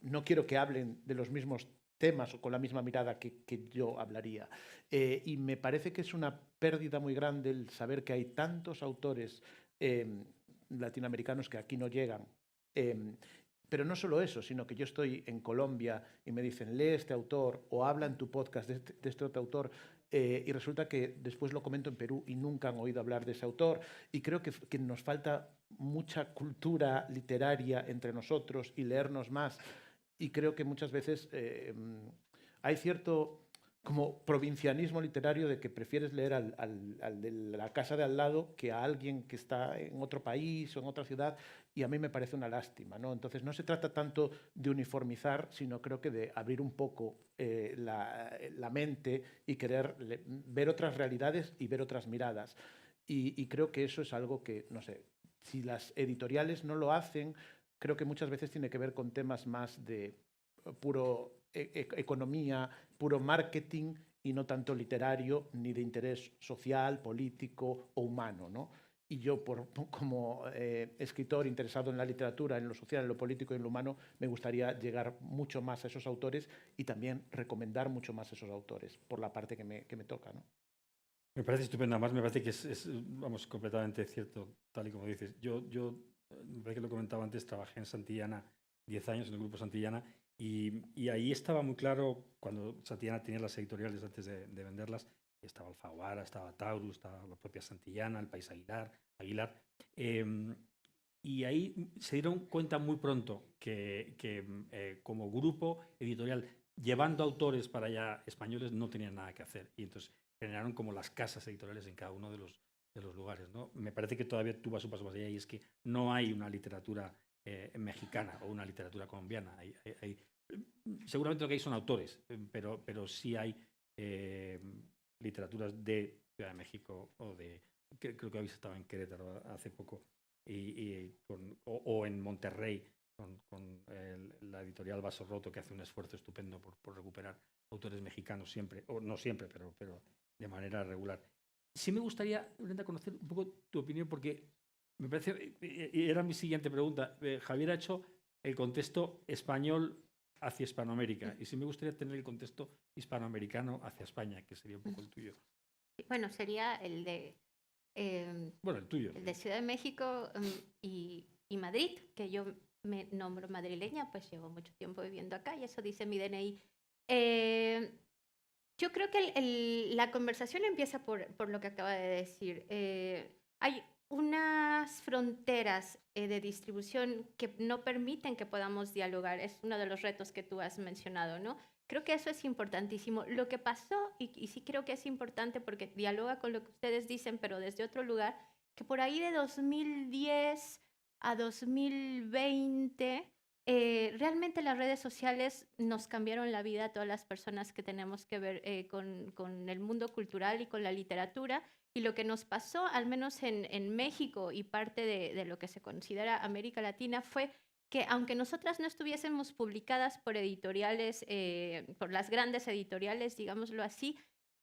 No quiero que hablen de los mismos temas o con la misma mirada que yo hablaría. Y me parece que es una pérdida muy grande el saber que hay tantos autores latinoamericanos que aquí no llegan. Pero no solo eso, sino que yo estoy en Colombia y me dicen, lee este autor o habla en tu podcast de este otro autor, y resulta que después lo comento en Perú y nunca han oído hablar de ese autor. Y creo que nos falta mucha cultura literaria entre nosotros y leernos más. Y creo que muchas veces hay cierto como provincianismo literario de que prefieres leer al de la casa de al lado que a alguien que está en otro país o en otra ciudad, y a mí me parece una lástima, ¿no? Entonces no se trata tanto de uniformizar, sino creo que de abrir un poco la mente y querer ver otras realidades y ver otras miradas. Y creo que eso es algo que, no sé, si las editoriales no lo hacen, creo que muchas veces tiene que ver con temas más de puro economía, puro marketing y no tanto literario ni de interés social, político o humano, ¿no? Y yo, como escritor interesado en la literatura, en lo social, en lo político y en lo humano, me gustaría llegar mucho más a esos autores y también recomendar mucho más a esos autores, por la parte que me toca, ¿no? Me parece estupendo. Además, me parece que vamos, completamente cierto, tal y como dices. Yo me parece que lo comentaba antes, trabajé en Santillana 10 años, en el Grupo Santillana, y ahí estaba muy claro, cuando Santillana tenía las editoriales antes de venderlas, estaba Alfaguara, estaba Taurus, estaba la propia Santillana, El País Aguilar. Y ahí se dieron cuenta muy pronto que como grupo editorial, llevando autores para allá españoles, no tenían nada que hacer. Y entonces generaron como las casas editoriales en cada uno de los lugares, ¿no? Me parece que todavía tú vas un paso más allá, y es que no hay una literatura mexicana o una literatura colombiana. Seguramente lo que hay son autores, pero sí hay literaturas de Ciudad de México creo que habéis estado en Querétaro hace poco, o en Monterrey con la editorial Vaso Roto, que hace un esfuerzo estupendo por recuperar autores mexicanos siempre, o no siempre, pero de manera regular. Sí me gustaría, Brenda, conocer un poco tu opinión, porque me parece, y era mi siguiente pregunta, Javier ha hecho el contexto español hacia Hispanoamérica, y sí me gustaría tener el contexto hispanoamericano hacia España, que sería un poco el tuyo. Bueno, sería el de... Bueno, el tuyo. El de Ciudad de México y Madrid, que yo me nombro madrileña, pues llevo mucho tiempo viviendo acá y eso dice mi DNI. Yo creo que la conversación empieza por lo que acaba de decir. Hay unas fronteras de distribución que no permiten que podamos dialogar. Es uno de los retos que tú has mencionado, ¿no? Creo que eso es importantísimo. Lo que pasó, y sí creo que es importante porque dialoga con lo que ustedes dicen, pero desde otro lugar, que por ahí de 2010 a 2020, realmente las redes sociales nos cambiaron la vida a todas las personas que tenemos que ver con el mundo cultural y con la literatura. Y lo que nos pasó, al menos en México y parte de lo que se considera América Latina, fue que aunque nosotras no estuviésemos publicadas por editoriales, por las grandes editoriales, digámoslo así,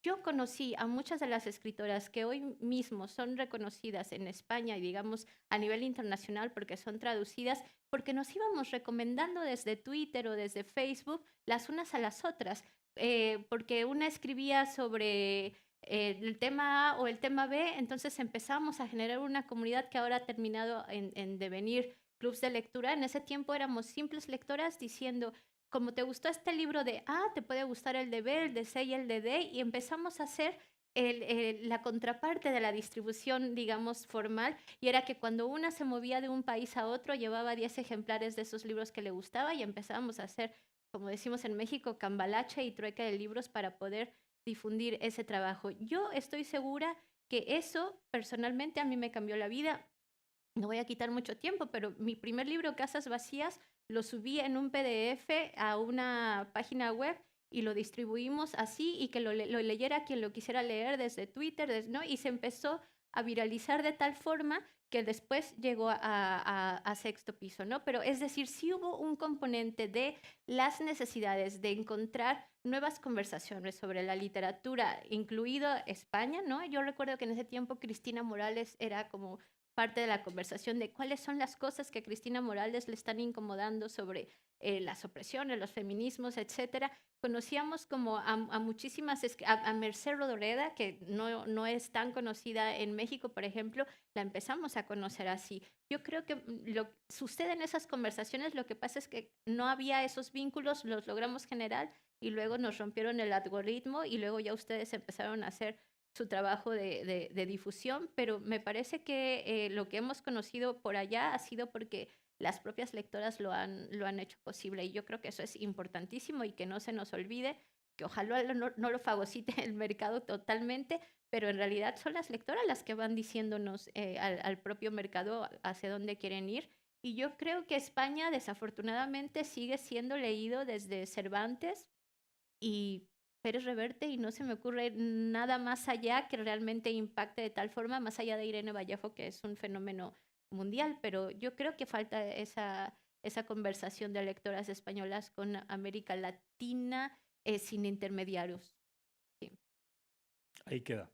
yo conocí a muchas de las escritoras que hoy mismo son reconocidas en España y digamos a nivel internacional porque son traducidas, porque nos íbamos recomendando desde Twitter o desde Facebook las unas a las otras, porque una escribía sobre el tema A o el tema B, entonces empezamos a generar una comunidad que ahora ha terminado en devenir clubs de lectura. En ese tiempo éramos simples lectoras diciendo, como te gustó este libro de A, te puede gustar el de B, el de C y el de D, y empezamos a hacer la contraparte de la distribución, digamos, formal, y era que cuando una se movía de un país a otro, llevaba 10 ejemplares de esos libros que le gustaba y empezábamos a hacer, como decimos en México, cambalache y trueque de libros para poder difundir ese trabajo. Yo estoy segura que eso personalmente a mí me cambió la vida. No voy a quitar mucho tiempo, pero mi primer libro, Casas Vacías, lo subí en un PDF a una página web y lo distribuimos así y que lo leyera quien lo quisiera leer desde Twitter, ¿no? Y se empezó a viralizar de tal forma que después llegó a Sexto Piso, ¿no? Pero es decir, sí hubo un componente de las necesidades de encontrar nuevas conversaciones sobre la literatura, incluido España, ¿no? Yo recuerdo que en ese tiempo Cristina Morales era como parte de la conversación de cuáles son las cosas que a Cristina Morales le están incomodando sobre las opresiones, los feminismos, etcétera. Conocíamos como a muchísimas, a Mercé Rodoreda, que no es tan conocida en México, por ejemplo, la empezamos a conocer así. Yo creo que lo sucede en esas conversaciones, lo que pasa es que no había esos vínculos, los logramos generar y luego nos rompieron el algoritmo y luego ya ustedes empezaron a hacer su trabajo de difusión, pero me parece que lo que hemos conocido por allá ha sido porque las propias lectoras lo han hecho posible y yo creo que eso es importantísimo y que no se nos olvide que ojalá no lo fagocite el mercado totalmente, pero en realidad son las lectoras las que van diciéndonos al propio mercado hacia dónde quieren ir. Y yo creo que España desafortunadamente sigue siendo leído desde Cervantes y Pérez Reverte, y no se me ocurre nada más allá que realmente impacte de tal forma, más allá de Irene Vallejo, que es un fenómeno mundial, pero yo creo que falta esa conversación de lectoras españolas con América Latina sin intermediarios. Sí. Ahí queda.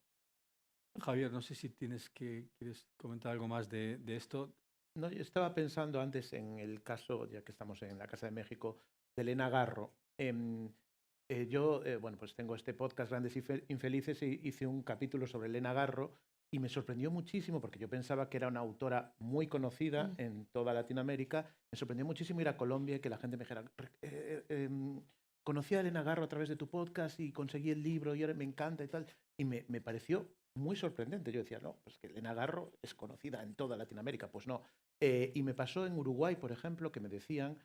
Javier, no sé si quieres comentar algo más de esto. No, yo estaba pensando antes en el caso, ya que estamos en la Casa de México, de Elena Garro. Yo, bueno, pues tengo este podcast Grandes Infelices y hice un capítulo sobre Elena Garro y me sorprendió muchísimo porque yo pensaba que era una autora muy conocida en toda Latinoamérica. Me sorprendió muchísimo ir a Colombia y que la gente me dijera, conocí a Elena Garro a través de tu podcast y conseguí el libro y ahora me encanta y tal. Y me pareció muy sorprendente. Yo decía, no, pues que Elena Garro es conocida en toda Latinoamérica. Pues no. Y me pasó en Uruguay, por ejemplo, que me decían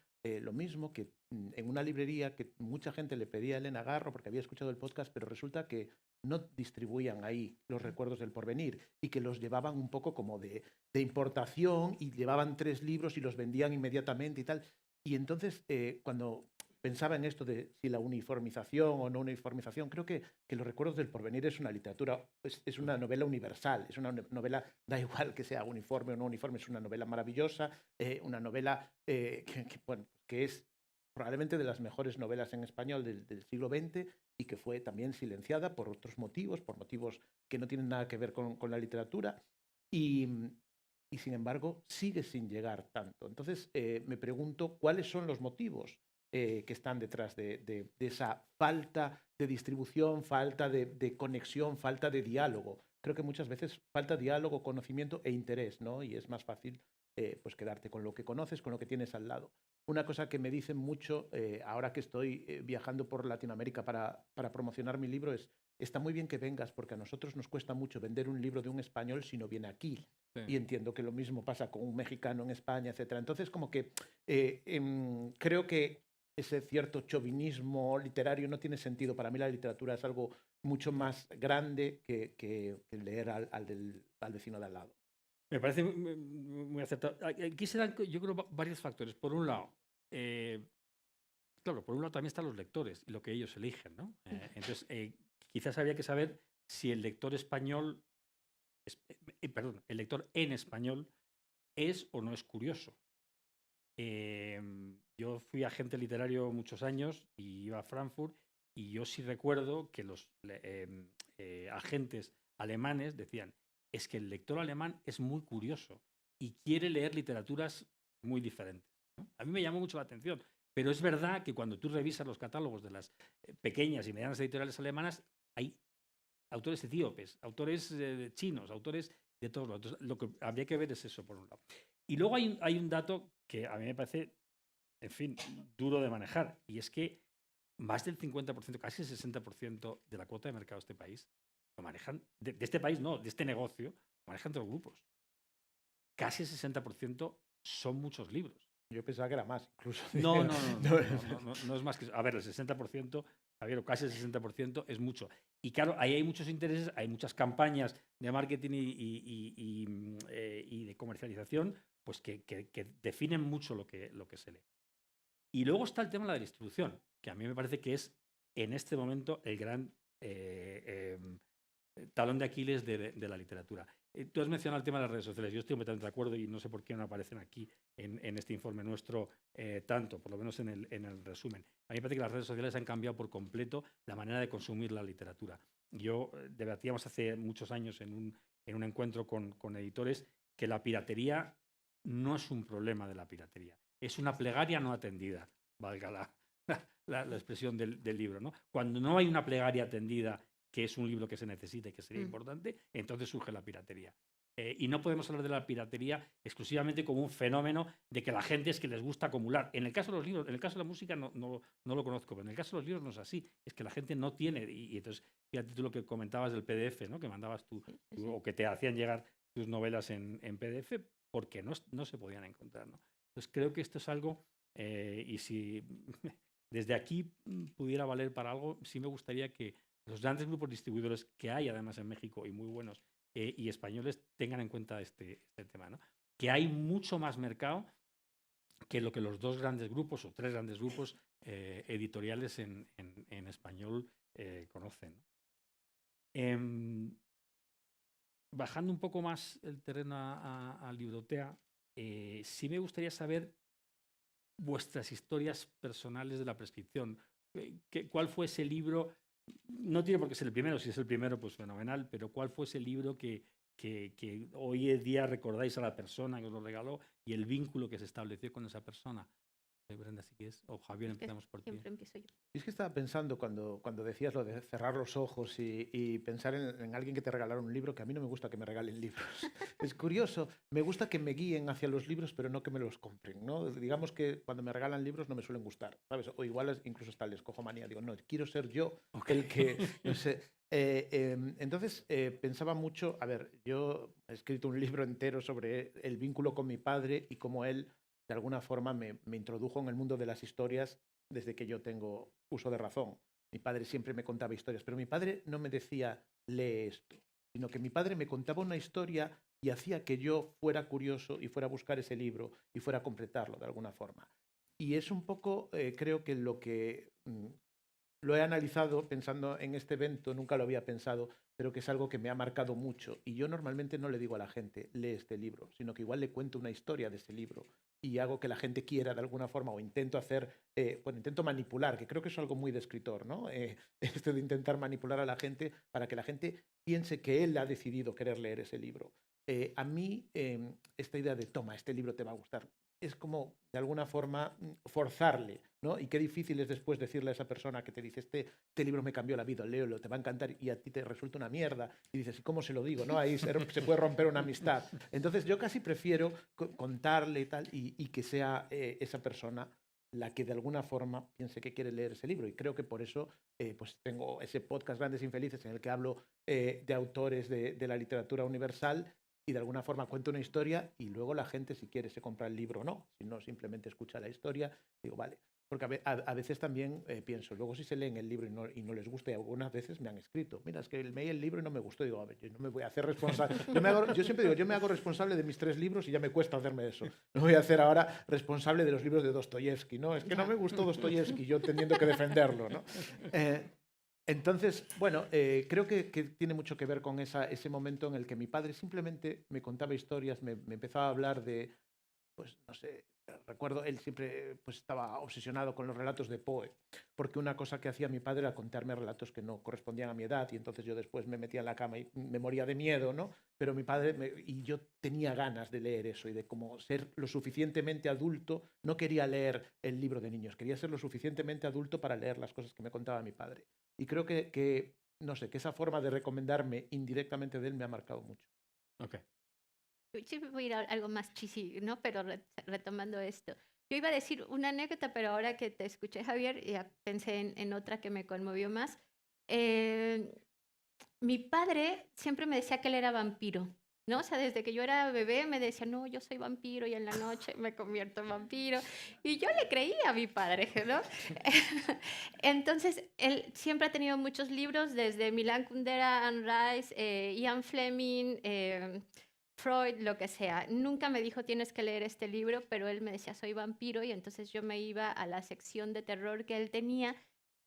lo mismo, que en una librería que mucha gente le pedía a Elena Garro porque había escuchado el podcast, pero resulta que no distribuían ahí los recuerdos del porvenir y que los llevaban un poco como de importación y llevaban 3 libros y los vendían inmediatamente y tal. Y entonces, cuando pensaba en esto de si la uniformización o no uniformización, creo que Los recuerdos del porvenir es una literatura, es una novela universal, es una novela, da igual que sea uniforme o no uniforme, es una novela maravillosa, una novela bueno, que es probablemente de las mejores novelas en español del siglo XX y que fue también silenciada por otros motivos, por motivos que no tienen nada que ver con la literatura y sin embargo sigue sin llegar tanto. Entonces me pregunto cuáles son los motivos que están detrás de esa falta de distribución, falta de conexión, falta de diálogo. Creo que muchas veces falta diálogo, conocimiento e interés, ¿no? Y es más fácil pues quedarte con lo que conoces, con lo que tienes al lado. Una cosa que me dicen mucho ahora que estoy viajando por Latinoamérica para promocionar mi libro es, está muy bien que vengas porque a nosotros nos cuesta mucho vender un libro de un español si no viene aquí. Sí. Y entiendo que lo mismo pasa con un mexicano en España, etc. Entonces, como que creo que ese cierto chauvinismo literario no tiene sentido. Para mí la literatura es algo mucho más grande que leer al vecino de al lado. Me parece muy acertado. Aquí se dan, yo creo, varios factores. Por un lado, claro, por un lado también están los lectores y lo que ellos eligen, ¿no? Entonces, quizás habría que saber si el lector español, perdón, el lector en español es o no es curioso. Yo fui agente literario muchos años y iba a Frankfurt y yo sí recuerdo que los agentes alemanes decían, es que el lector alemán es muy curioso y quiere leer literaturas muy diferentes, ¿no? A mí me llamó mucho la atención, pero es verdad que cuando tú revisas los catálogos de las pequeñas y medianas editoriales alemanas, hay autores etíopes, autores chinos, autores de todos lados. Entonces, lo que habría que ver es eso, por un lado. Y luego hay un dato que a mí me parece, en fin, duro de manejar, y es que más del 50%, casi el 60% de la cuota de mercado de este país lo manejan, de este país no, de este negocio, lo manejan todos los grupos. Casi el 60% son muchos libros. Yo pensaba que era más, incluso. No es más que... A ver, el 60%, Javier, casi el 60% es mucho. Y claro, ahí hay muchos intereses, hay muchas campañas de marketing y de comercialización pues que definen mucho lo que se lee. Y luego está el tema de la distribución, que a mí me parece que es en este momento el gran talón de Aquiles de la literatura. Tú has mencionado el tema de las redes sociales. Yo estoy completamente de acuerdo y no sé por qué no aparecen aquí en este informe nuestro tanto, por lo menos en el resumen. A mí me parece que las redes sociales han cambiado por completo la manera de consumir la literatura. Yo debatíamos hace muchos años en un encuentro con editores que la piratería no es un problema de la piratería, es una plegaria no atendida, valga la expresión del libro, ¿no? Cuando no hay una plegaria atendida, que es un libro que se necesita y que sería importante, entonces surge la piratería. Y no podemos hablar de la piratería exclusivamente como un fenómeno de que la gente es que les gusta acumular. En el caso de los libros, en el caso de la música no lo conozco, pero en el caso de los libros no es así. Es que la gente no tiene, y entonces, fíjate tú lo que comentabas del PDF, ¿no? Que mandabas tú, o que te hacían llegar tus novelas en PDF, porque no se podían encontrar, ¿no? Entonces creo que esto es algo, y si desde aquí pudiera valer para algo, sí me gustaría que los grandes grupos distribuidores que hay además en México y muy buenos y españoles tengan en cuenta este tema, ¿no? Que hay mucho más mercado que lo que los dos grandes grupos o tres grandes grupos editoriales en español conocen. Bajando un poco más el terreno a Librotea, sí me gustaría saber vuestras historias personales de la prescripción. ¿Cuál fue ese libro? No tiene por qué ser el primero, si es el primero, pues fenomenal, pero ¿cuál fue ese libro que hoy en día recordáis a la persona que os lo regaló y el vínculo que se estableció con esa persona? Brenda, si quieres, o Javier, empezamos por ti. Siempre empiezo yo. Y es que estaba pensando cuando decías lo de cerrar los ojos y pensar en alguien que te regalara un libro, que a mí no me gusta que me regalen libros. Es curioso, me gusta que me guíen hacia los libros, pero no que me los compren, ¿no? Digamos que cuando me regalan libros no me suelen gustar, ¿sabes? O igual incluso hasta les cojo manía, digo, no, quiero ser yo el que, no sé. Entonces pensaba mucho, a ver, yo he escrito un libro entero sobre el vínculo con mi padre y cómo él de alguna forma me introdujo en el mundo de las historias desde que yo tengo uso de razón. Mi padre siempre me contaba historias, pero mi padre no me decía, lee esto, sino que mi padre me contaba una historia y hacía que yo fuera curioso y fuera a buscar ese libro y fuera a completarlo de alguna forma. Y es un poco, creo que lo que lo he analizado pensando en este evento, nunca lo había pensado, pero que es algo que me ha marcado mucho. Y yo normalmente no le digo a la gente, lee este libro, sino que igual le cuento una historia de ese libro y hago que la gente quiera de alguna forma o intento hacer, bueno, intento manipular, que creo que es algo muy de escritor, ¿no? Esto de intentar manipular a la gente para que la gente piense que él ha decidido querer leer ese libro. A mí, esta idea de, toma, este libro te va a gustar, es como, de alguna forma, forzarle, ¿no? Y qué difícil es después decirle a esa persona que te dice, este libro me cambió la vida, léelo, te va a encantar, y a ti te resulta una mierda. Y dices, ¿y cómo se lo digo? ¿No? Ahí se puede romper una amistad. Entonces, yo casi prefiero contarle y tal, y que sea esa persona la que de alguna forma piense que quiere leer ese libro. Y creo que por eso pues tengo ese podcast Grandes Infelices en el que hablo de autores de la literatura universal y de alguna forma cuento una historia y luego la gente, si quiere, se compra el libro o no. Si no, simplemente escucha la historia. Digo, vale. Porque a veces también pienso, luego si se leen el libro y no les gusta, y algunas veces me han escrito, mira, es que leí el libro y no me gustó. Digo, a ver, yo no me voy a hacer responsable. Yo siempre digo, yo me hago responsable de mis 3 libros y ya me cuesta hacerme eso. No voy a hacer ahora responsable de los libros de Dostoyevsky, ¿no? Es que no me gustó Dostoyevsky, yo teniendo que defenderlo, ¿no? Entonces, bueno, creo que tiene mucho que ver con ese momento en el que mi padre simplemente me contaba historias, me empezaba a hablar de, pues no sé, recuerdo, él siempre pues, estaba obsesionado con los relatos de Poe, porque una cosa que hacía mi padre era contarme relatos que no correspondían a mi edad, y entonces yo después me metía en la cama y me moría de miedo, ¿no? Pero mi padre, y yo tenía ganas de leer eso y de como ser lo suficientemente adulto, no quería leer el libro de niños, quería ser lo suficientemente adulto para leer las cosas que me contaba mi padre. Y creo que no sé, que esa forma de recomendarme indirectamente de él me ha marcado mucho. Okay. Sí, voy a ir a algo más cheesy, ¿no? Pero retomando esto. Yo iba a decir una anécdota, pero ahora que te escuché, Javier, ya pensé en otra que me conmovió más. Mi padre siempre me decía que él era vampiro, ¿no? O sea, desde que yo era bebé me decía, no, yo soy vampiro y en la noche me convierto en vampiro. Y yo le creía a mi padre, ¿no? Entonces, él siempre ha tenido muchos libros, desde Milan Kundera, Anne Rice, Ian Fleming, Freud, lo que sea. Nunca me dijo, tienes que leer este libro, pero él me decía, soy vampiro, y entonces yo me iba a la sección de terror que él tenía.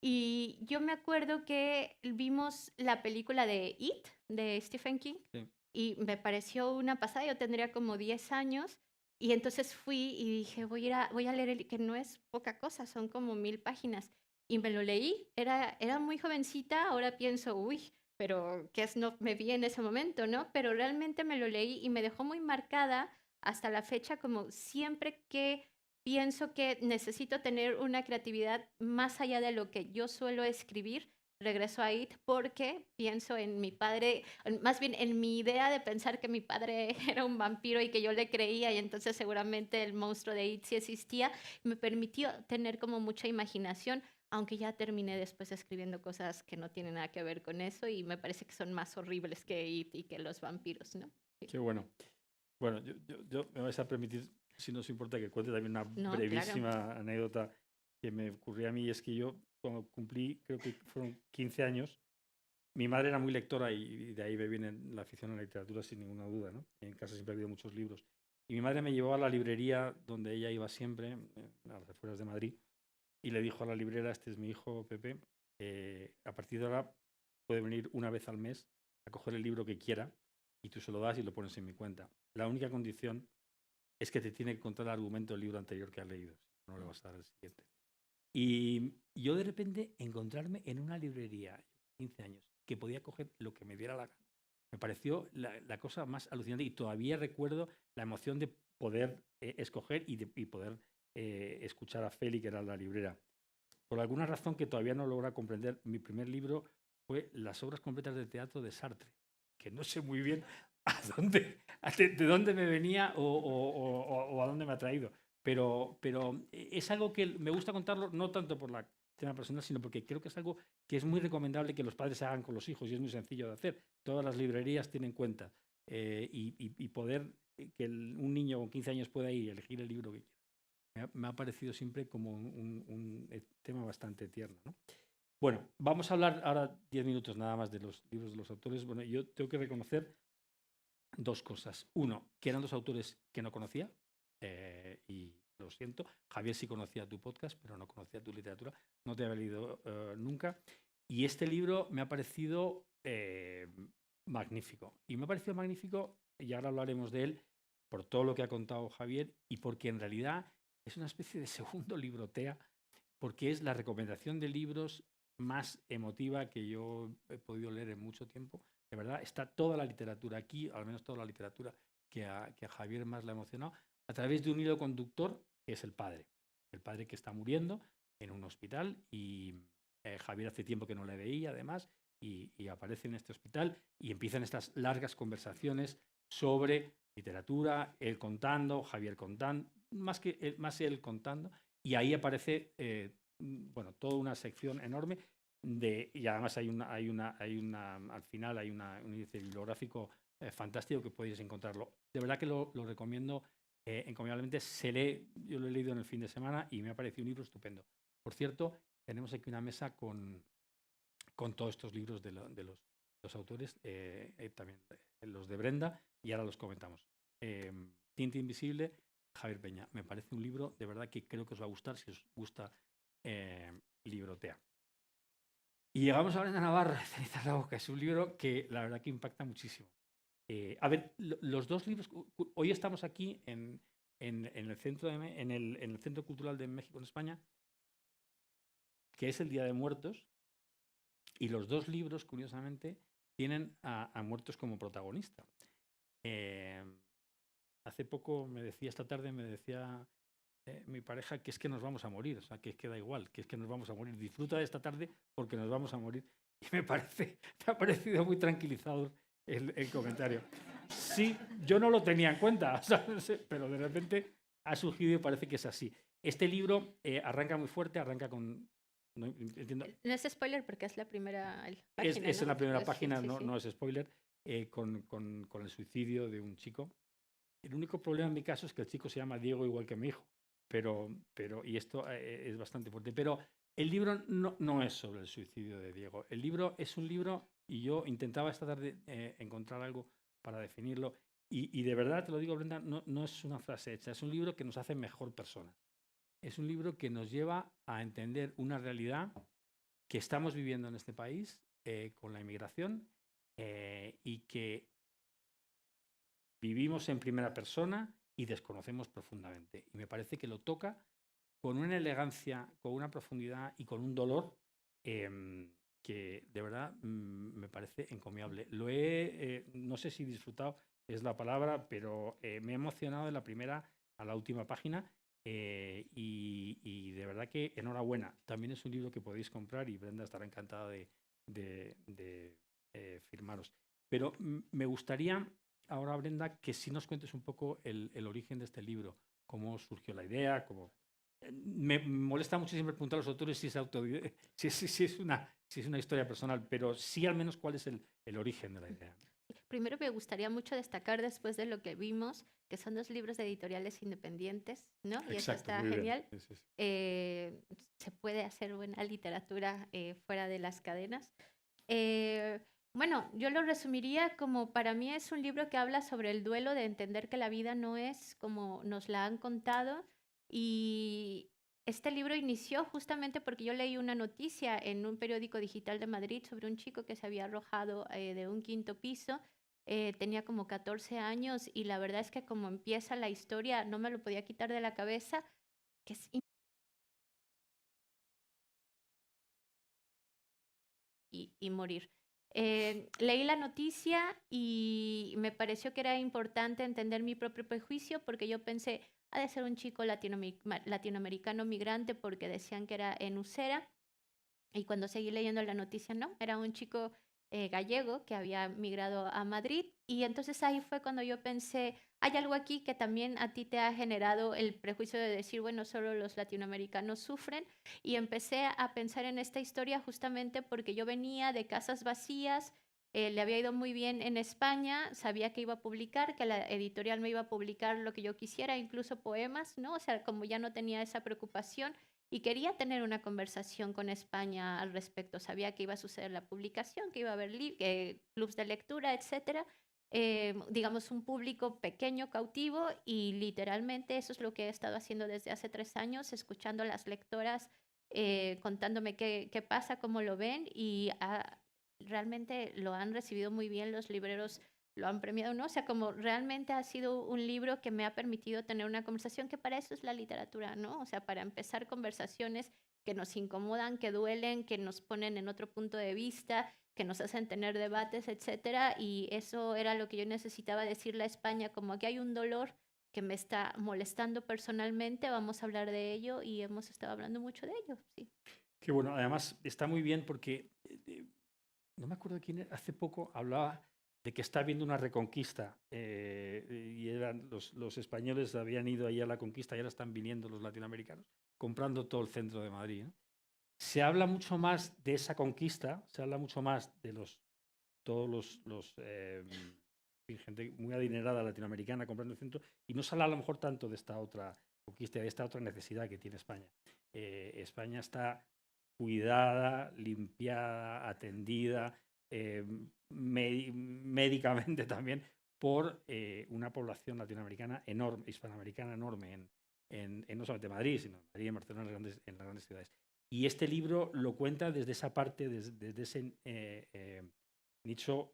Y yo me acuerdo que vimos la película de It, de Stephen King, sí. Y me pareció una pasada, yo tendría como 10 años, y entonces fui y dije, voy a leer, que no es poca cosa, son como 1000 páginas. Y me lo leí, era muy jovencita, ahora pienso, uy, pero ¿qué no me vi en ese momento, no? Pero realmente me lo leí y me dejó muy marcada hasta la fecha, como siempre que pienso que necesito tener una creatividad más allá de lo que yo suelo escribir, regreso a It porque pienso en mi padre, más bien en mi idea de pensar que mi padre era un vampiro y que yo le creía, y entonces seguramente el monstruo de It sí existía. Me permitió tener como mucha imaginación, aunque ya terminé después escribiendo cosas que no tienen nada que ver con eso y me parece que son más horribles que It y que los vampiros, ¿no? Sí. Qué bueno. Bueno, yo me vais a permitir, si no os importa, que cuente también una brevísima anécdota que me ocurrió a mí, es que yo cuando cumplí, creo que fueron 15 años, mi madre era muy lectora y de ahí me viene la afición a la literatura sin ninguna duda, ¿no? En casa siempre ha habido muchos libros. Y mi madre me llevó a la librería donde ella iba siempre, a las afueras de Madrid, y le dijo a la librera, este es mi hijo Pepe, a partir de ahora puede venir una vez al mes a coger el libro que quiera y tú se lo das y lo pones en mi cuenta. La única condición es que te tiene que contar el argumento del libro anterior que has leído, no le vas a dar el siguiente. Y yo de repente encontrarme en una librería, 15 años, que podía coger lo que me diera la gana. Me pareció la cosa más alucinante y todavía recuerdo la emoción de poder escoger y poder escuchar a Feli, que era la librera. Por alguna razón que todavía no logra comprender, mi primer libro fue Las obras completas de teatro de Sartre, que no sé muy bien de dónde me venía o a dónde me ha traído. Pero es algo que me gusta contarlo, no tanto por la tema personal, sino porque creo que es algo que es muy recomendable que los padres hagan con los hijos y es muy sencillo de hacer. Todas las librerías tienen cuenta y poder que un niño con 15 años pueda ir y elegir el libro que quiera. Me ha parecido siempre como un tema bastante tierno, ¿no? Bueno, vamos a hablar ahora 10 minutos nada más de los libros de los autores. Bueno, yo tengo que reconocer dos cosas. Uno, que eran dos autores que no conocía, y lo siento. Javier sí conocía tu podcast, pero no conocía tu literatura. No te había leído nunca. Y este libro me ha parecido magnífico. Y me ha parecido magnífico, y ahora hablaremos de él, por todo lo que ha contado Javier y porque en realidad es una especie de segundo librotea, porque es la recomendación de libros más emotiva que yo he podido leer en mucho tiempo. De verdad, está toda la literatura aquí, al menos toda la literatura que a Javier más le ha emocionado, a través de un hilo conductor que es el padre que está muriendo en un hospital y Javier hace tiempo que no le veía además y aparece en este hospital y empiezan estas largas conversaciones sobre literatura, él contando, Javier contando, más él contando, y ahí aparece bueno, toda una sección enorme y además hay al final hay un índice bibliográfico fantástico que podéis encontrarlo. De verdad que lo recomiendo encomiablemente. Se lee, yo lo he leído en el fin de semana y me ha parecido un libro estupendo. Por cierto, tenemos aquí una mesa con todos estos libros de los autores, también los de Brenda, y ahora los comentamos. Tinta Invisible, Javier Peña. Me parece un libro de verdad que creo que os va a gustar si os gusta librotea. Y llegamos a Brenda Navarro, Cenizas de la Boca. Es un libro que la verdad que impacta muchísimo. A ver, los dos libros, hoy estamos aquí en el Centro en el Centro Cultural de México en España, que es el Día de Muertos, y los dos libros, curiosamente, tienen a muertos como protagonista. Hace poco esta tarde me decía mi pareja que es que nos vamos a morir, o sea, que es que da igual, que es que nos vamos a morir. Disfruta de esta tarde porque nos vamos a morir. Y me ha parecido muy tranquilizador el comentario. Sí, yo no lo tenía en cuenta, o sea, no sé, pero de repente ha surgido y parece que es así. Este libro arranca muy fuerte, arranca con... No, entiendo. No es spoiler porque es la primera página. Es en la primera página, sí, no, sí. no es spoiler, con el suicidio de un chico. El único problema en mi caso es que el chico se llama Diego igual que mi hijo, y esto es bastante fuerte. Pero el libro no es sobre el suicidio de Diego. El libro es un libro, y yo intentaba esta tarde encontrar algo para definirlo, y de verdad te lo digo, Brenda, no es una frase hecha, es un libro que nos hace mejor personas. Es un libro que nos lleva a entender una realidad que estamos viviendo en este país con la inmigración y que vivimos en primera persona y desconocemos profundamente. Y me parece que lo toca con una elegancia, con una profundidad y con un dolor que de verdad me parece encomiable. No sé si disfrutado es la palabra, pero me he emocionado de la primera a la última página y de verdad que enhorabuena. También es un libro que podéis comprar y Brenda estará encantada de firmaros. Pero me gustaría ahora, Brenda, que si nos cuentes un poco el origen de este libro, cómo surgió la idea, me molesta mucho siempre preguntar a los autores si es una historia personal, pero sí al menos cuál es el origen de la idea. Primero me gustaría mucho destacar después de lo que vimos, que son 2 libros de editoriales independientes, ¿no? Y eso Exacto, está muy bien. genial. Sí, sí, sí. Se puede hacer buena literatura fuera de las cadenas. Bueno, yo lo resumiría como para mí es un libro que habla sobre el duelo de entender que la vida no es como nos la han contado y este libro inició justamente porque yo leí una noticia en un periódico digital de Madrid sobre un chico que se había arrojado de un 5º piso. Tenía como 14 años y la verdad es que como empieza la historia no me lo podía quitar de la cabeza, que es y morir. Leí la noticia y me pareció que era importante entender mi propio prejuicio porque yo pensé, ha de ser un chico latinoamericano migrante porque decían que era en Usera. Y cuando seguí leyendo la noticia, no, era un chico gallego que había migrado a Madrid. Y entonces ahí fue cuando yo pensé, hay algo aquí que también a ti te ha generado el prejuicio de decir, bueno, solo los latinoamericanos sufren. Y empecé a pensar en esta historia justamente porque yo venía de casas vacías, le había ido muy bien en España, sabía que iba a publicar, que la editorial me iba a publicar lo que yo quisiera, incluso poemas, ¿no? O sea, como ya no tenía esa preocupación y quería tener una conversación con España al respecto. Sabía que iba a suceder la publicación, que iba a haber clubs de lectura, etcétera. Digamos, un público pequeño, cautivo, y literalmente eso es lo que he estado haciendo desde hace 3 años, escuchando a las lectoras contándome qué pasa, cómo lo ven, y realmente lo han recibido muy bien los libreros, lo han premiado, ¿no? O sea, como realmente ha sido un libro que me ha permitido tener una conversación, que para eso es la literatura, ¿no? O sea, para empezar conversaciones que nos incomodan, que duelen, que nos ponen en otro punto de vista, que nos hacen tener debates, etcétera. Y eso era lo que yo necesitaba decirle a España, como que hay un dolor que me está molestando personalmente, vamos a hablar de ello, y hemos estado hablando mucho de ello, sí. Qué bueno, además está muy bien porque no me acuerdo quién era, hace poco hablaba de que está habiendo una reconquista y eran los españoles habían ido ahí a la conquista y ahora están viniendo los latinoamericanos comprando todo el centro de Madrid, ¿no? Se habla mucho más de esa conquista, se habla mucho más de todos los gente muy adinerada latinoamericana comprando el centro y no se habla a lo mejor tanto de esta otra conquista, de esta otra necesidad que tiene España. España está cuidada, limpiada, atendida médicamente también por una población latinoamericana enorme, hispanoamericana enorme en no solamente Madrid, sino en Madrid, en Barcelona, en las grandes ciudades. Y este libro lo cuenta desde esa parte, desde ese nicho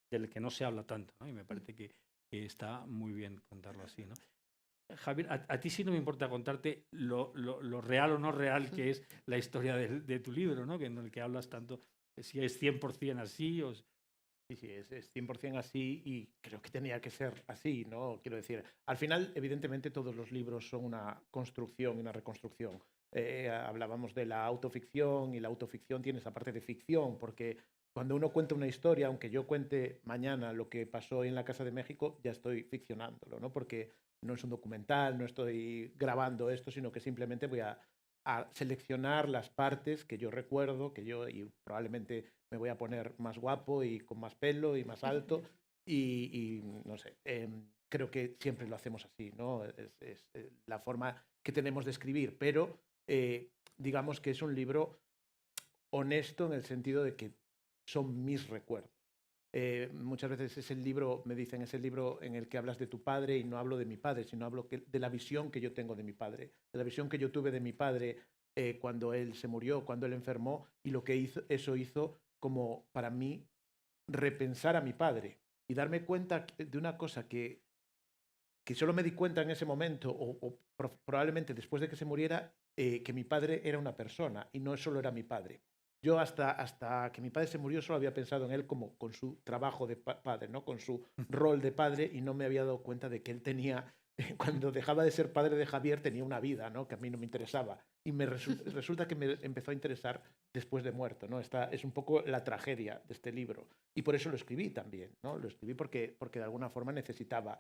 del que no se habla tanto, ¿no? Y me parece que está muy bien contarlo así, ¿no? Javier, a ti sí no me importa contarte lo real o no real que es la historia de tu libro, ¿no? En el que hablas tanto, si es 100% así o... Sí, es 100% así y creo que tenía que ser así, ¿no? Quiero decir, al final, evidentemente, todos los libros son una construcción y una reconstrucción. Hablábamos de la autoficción y la autoficción tiene esa parte de ficción, porque cuando uno cuenta una historia, aunque yo cuente mañana lo que pasó en la Casa de México, ya estoy ficcionándolo, ¿no? Porque no es un documental, no estoy grabando esto, sino que simplemente voy a seleccionar las partes que yo recuerdo, y probablemente me voy a poner más guapo y con más pelo y más alto y no sé, creo que siempre lo hacemos así, ¿no? Es la forma que tenemos de escribir, pero digamos que es un libro honesto en el sentido de que son mis recuerdos. Muchas veces es el libro, me dicen, es el libro en el que hablas de tu padre y no hablo de mi padre, sino hablo de la visión que yo tengo de mi padre, de la visión que yo tuve de mi padre cuando él se murió, cuando él enfermó y lo que eso hizo como para mí repensar a mi padre y darme cuenta de una cosa que solo me di cuenta en ese momento o probablemente después de que se muriera, que mi padre era una persona y no solo era mi padre. Yo hasta que mi padre se murió solo había pensado en él como con su trabajo de padre, ¿no? Con su rol de padre y no me había dado cuenta de que él tenía, cuando dejaba de ser padre de Javier, tenía una vida, ¿no? Que a mí no me interesaba. Y resulta que me empezó a interesar después de muerto, ¿no? Es un poco la tragedia de este libro. Y por eso lo escribí también, ¿no? Lo escribí porque de alguna forma necesitaba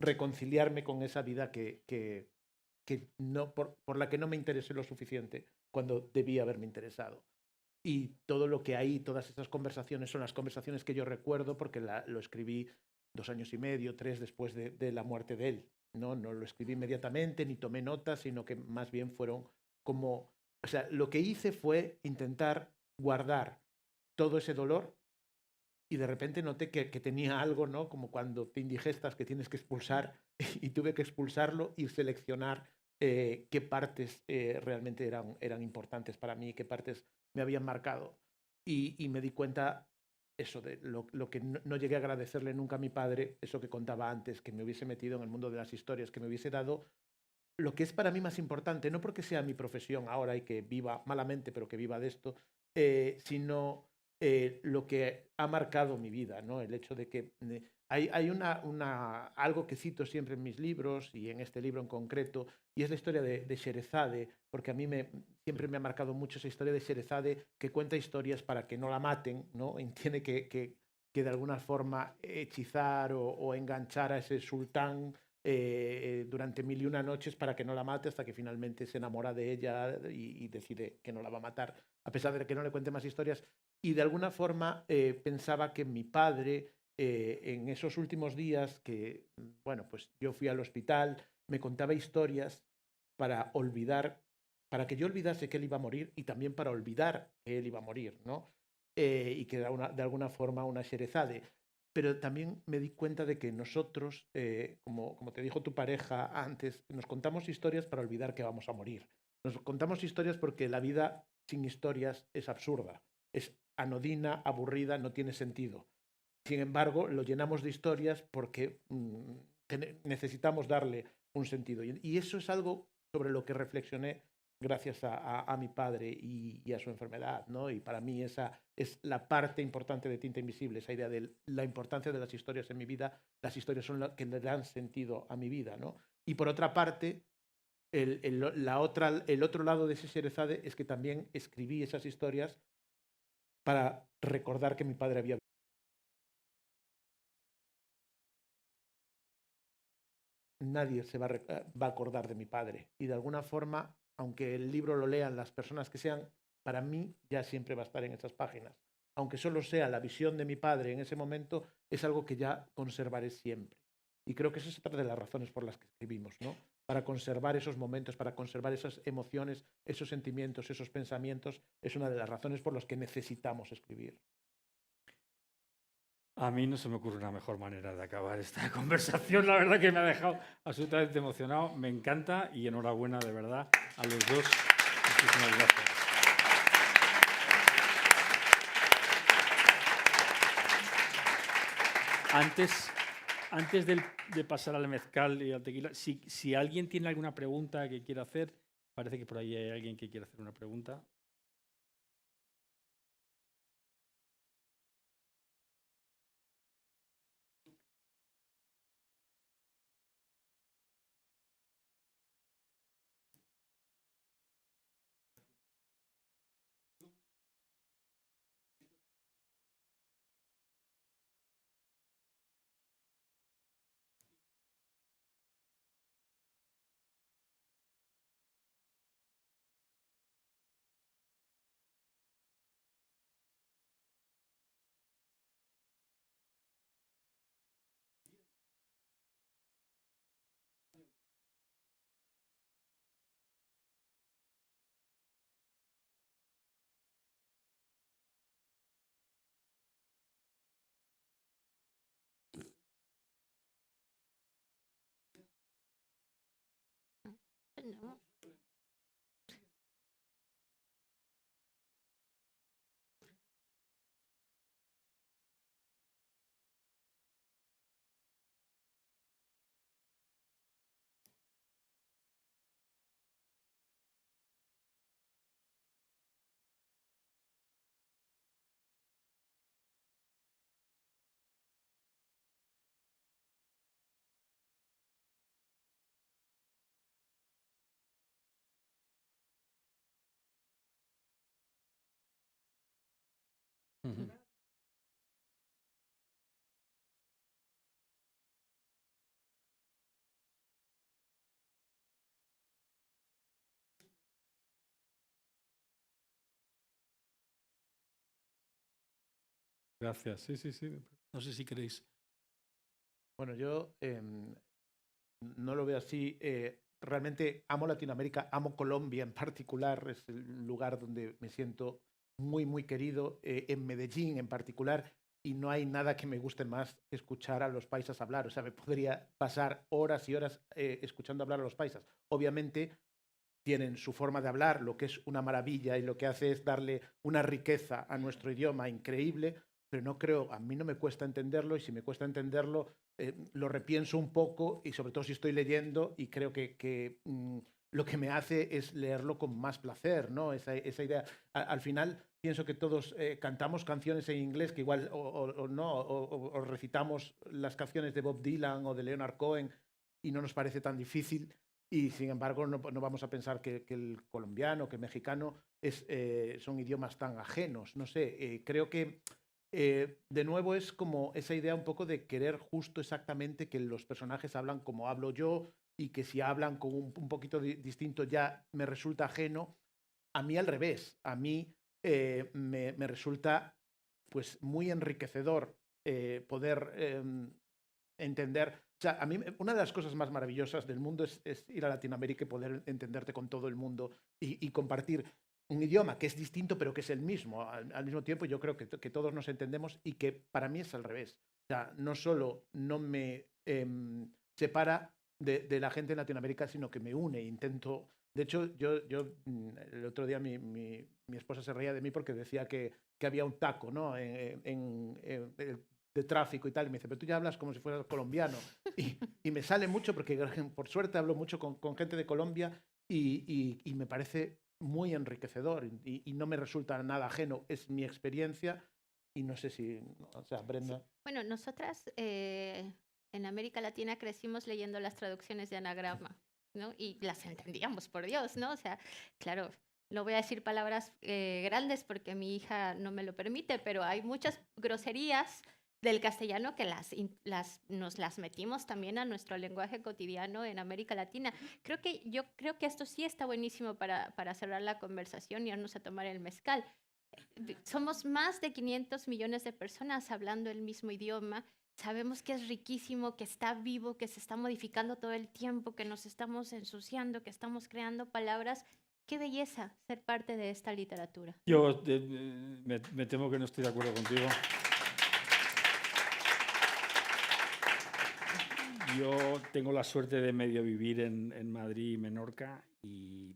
reconciliarme con esa vida que no, por la que no me interesé lo suficiente cuando debía haberme interesado. y todo lo que hay, todas esas conversaciones son las conversaciones que yo recuerdo porque lo escribí 2 años y medio, 3 después de la muerte de él. No lo escribí inmediatamente, ni tomé notas, sino que más bien fueron como... O sea, lo que hice fue intentar guardar todo ese dolor y de repente noté que tenía algo, ¿no? Como cuando te indigestas que tienes que expulsar y tuve que expulsarlo y seleccionar qué partes realmente eran importantes para mí, qué partes me habían marcado. Y me di cuenta eso de lo que no llegué a agradecerle nunca a mi padre, eso que contaba antes, que me hubiese metido en el mundo de las historias, que me hubiese dado lo que es para mí más importante, no porque sea mi profesión ahora y que viva malamente, pero que viva de esto, sino lo que ha marcado mi vida, ¿no? El hecho de que hay algo que cito siempre en mis libros y en este libro en concreto, y es la historia de Sherezade, porque a mí siempre me ha marcado mucho esa historia de Sherezade que cuenta historias para que no la maten, ¿no? Y tiene que de alguna forma hechizar o enganchar a ese sultán durante 1001 noches para que no la mate hasta que finalmente se enamora de ella y decide que no la va a matar, a pesar de que no le cuente más historias. Y de alguna forma pensaba que mi padre, en esos últimos días que, bueno, pues yo fui al hospital, me contaba historias para olvidar, para que yo olvidase que él iba a morir y también para olvidar que él iba a morir, ¿no? Y que era de alguna forma una Sherezade. Pero también me di cuenta de que nosotros, como te dijo tu pareja antes, nos contamos historias para olvidar que vamos a morir. Nos contamos historias porque la vida sin historias es absurda, es anodina, aburrida, no tiene sentido. Sin embargo, lo llenamos de historias porque necesitamos darle un sentido. Y eso es algo sobre lo que reflexioné gracias a mi padre y a su enfermedad, ¿no? Y para mí esa es la parte importante de Tinta Invisible, esa idea de la importancia de las historias en mi vida. Las historias son las que le dan sentido a mi vida, ¿no? Y por otra parte, el otro lado de ese Sherezade es que también escribí esas historias para recordar que mi padre había... Nadie se va a acordar de mi padre. Y de alguna forma, aunque el libro lo lean las personas que sean, para mí ya siempre va a estar en esas páginas. Aunque solo sea la visión de mi padre en ese momento, es algo que ya conservaré siempre. Y creo que esa es otra de las razones por las que escribimos, ¿no? Para conservar esos momentos, para conservar esas emociones, esos sentimientos, esos pensamientos, es una de las razones por las que necesitamos escribir. A mí no se me ocurre una mejor manera de acabar esta conversación. La verdad que me ha dejado absolutamente emocionado. Me encanta y enhorabuena de verdad a los dos. Muchísimas gracias. Antes de pasar al mezcal y al tequila, si alguien tiene alguna pregunta que quiera hacer, parece que por ahí hay alguien que quiere hacer una pregunta. No. Ujú. Gracias. Sí, sí, sí. No sé si queréis. Bueno, yo no lo veo así. Realmente amo Latinoamérica, amo Colombia en particular, es el lugar donde me siento muy, muy querido, en Medellín en particular, y no hay nada que me guste más que escuchar a los paisas hablar. O sea, me podría pasar horas y horas escuchando hablar a los paisas. Obviamente tienen su forma de hablar, lo que es una maravilla y lo que hace es darle una riqueza a nuestro idioma increíble, pero no creo, a mí no me cuesta entenderlo, y si me cuesta entenderlo, lo repienso un poco, y sobre todo si estoy leyendo, y creo que lo que me hace es leerlo con más placer, ¿no? Esa idea. Al final pienso que todos cantamos canciones en inglés que igual o no, o recitamos las canciones de Bob Dylan o de Leonard Cohen y no nos parece tan difícil. Y sin embargo, no vamos a pensar que el colombiano, que el mexicano son idiomas tan ajenos. No sé, creo que de nuevo es como esa idea un poco de querer justo exactamente que los personajes hablan como hablo yo, y que si hablan con un poquito distinto ya me resulta ajeno. A mí al revés, a mí me resulta pues muy enriquecedor poder entender. O sea, a mí una de las cosas más maravillosas del mundo es ir a Latinoamérica y poder entenderte con todo el mundo y compartir un idioma que es distinto pero que es el mismo. Al mismo tiempo yo creo que todos nos entendemos, y que para mí es al revés. O sea, no solo no me separa de la gente en Latinoamérica, sino que me une. Intento... De hecho, yo el otro día mi esposa se reía de mí porque decía que había un taco, ¿no? De tráfico y tal, y me dice, pero tú ya hablas como si fueras colombiano. Y me sale mucho porque por suerte hablo mucho con gente de Colombia, y me parece muy enriquecedor, y no me resulta nada ajeno, es mi experiencia, y no sé si, o sea, Brenda. Sí. Bueno, nosotras en América Latina crecimos leyendo las traducciones de Anagrama, ¿no? Y las entendíamos, por Dios, ¿no? O sea, claro, no voy a decir palabras grandes porque mi hija no me lo permite, pero hay muchas groserías del castellano que nos las metimos también a nuestro lenguaje cotidiano en América Latina. Yo creo que esto sí está buenísimo para cerrar la conversación y irnos a tomar el mezcal. Somos más de 500 millones de personas hablando el mismo idioma. Sabemos que es riquísimo, que está vivo, que se está modificando todo el tiempo, que nos estamos ensuciando, que estamos creando palabras. Qué belleza ser parte de esta literatura. Yo me temo que no estoy de acuerdo contigo. Yo tengo la suerte de medio vivir en Madrid y Menorca, y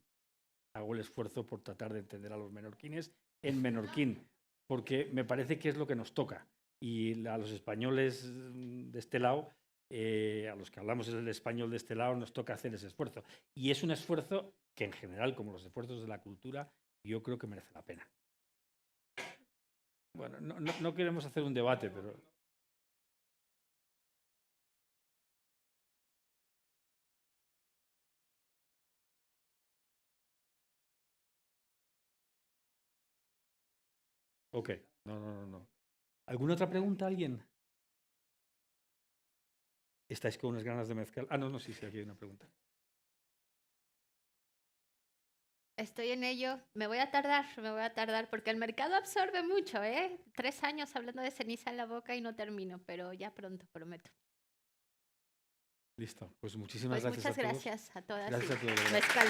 hago el esfuerzo por tratar de entender a los menorquines en menorquín, porque me parece que es lo que nos toca. Y a los españoles de este lado, a los que hablamos el español de este lado, nos toca hacer ese esfuerzo. Y es un esfuerzo que en general, como los esfuerzos de la cultura, yo creo que merece la pena. Bueno, no queremos hacer un debate, pero... Ok, no. ¿Alguna otra pregunta, alguien? ¿Estáis con unas ganas de mezcal? Ah, no, sí, aquí hay una pregunta. Estoy en ello. Me voy a tardar porque el mercado absorbe mucho, ¿eh? 3 años hablando de ceniza en la boca y no termino, pero ya pronto, prometo. Listo, pues muchísimas gracias Muchas a todos. gracias a todas. Gracias a todos. Mezcal.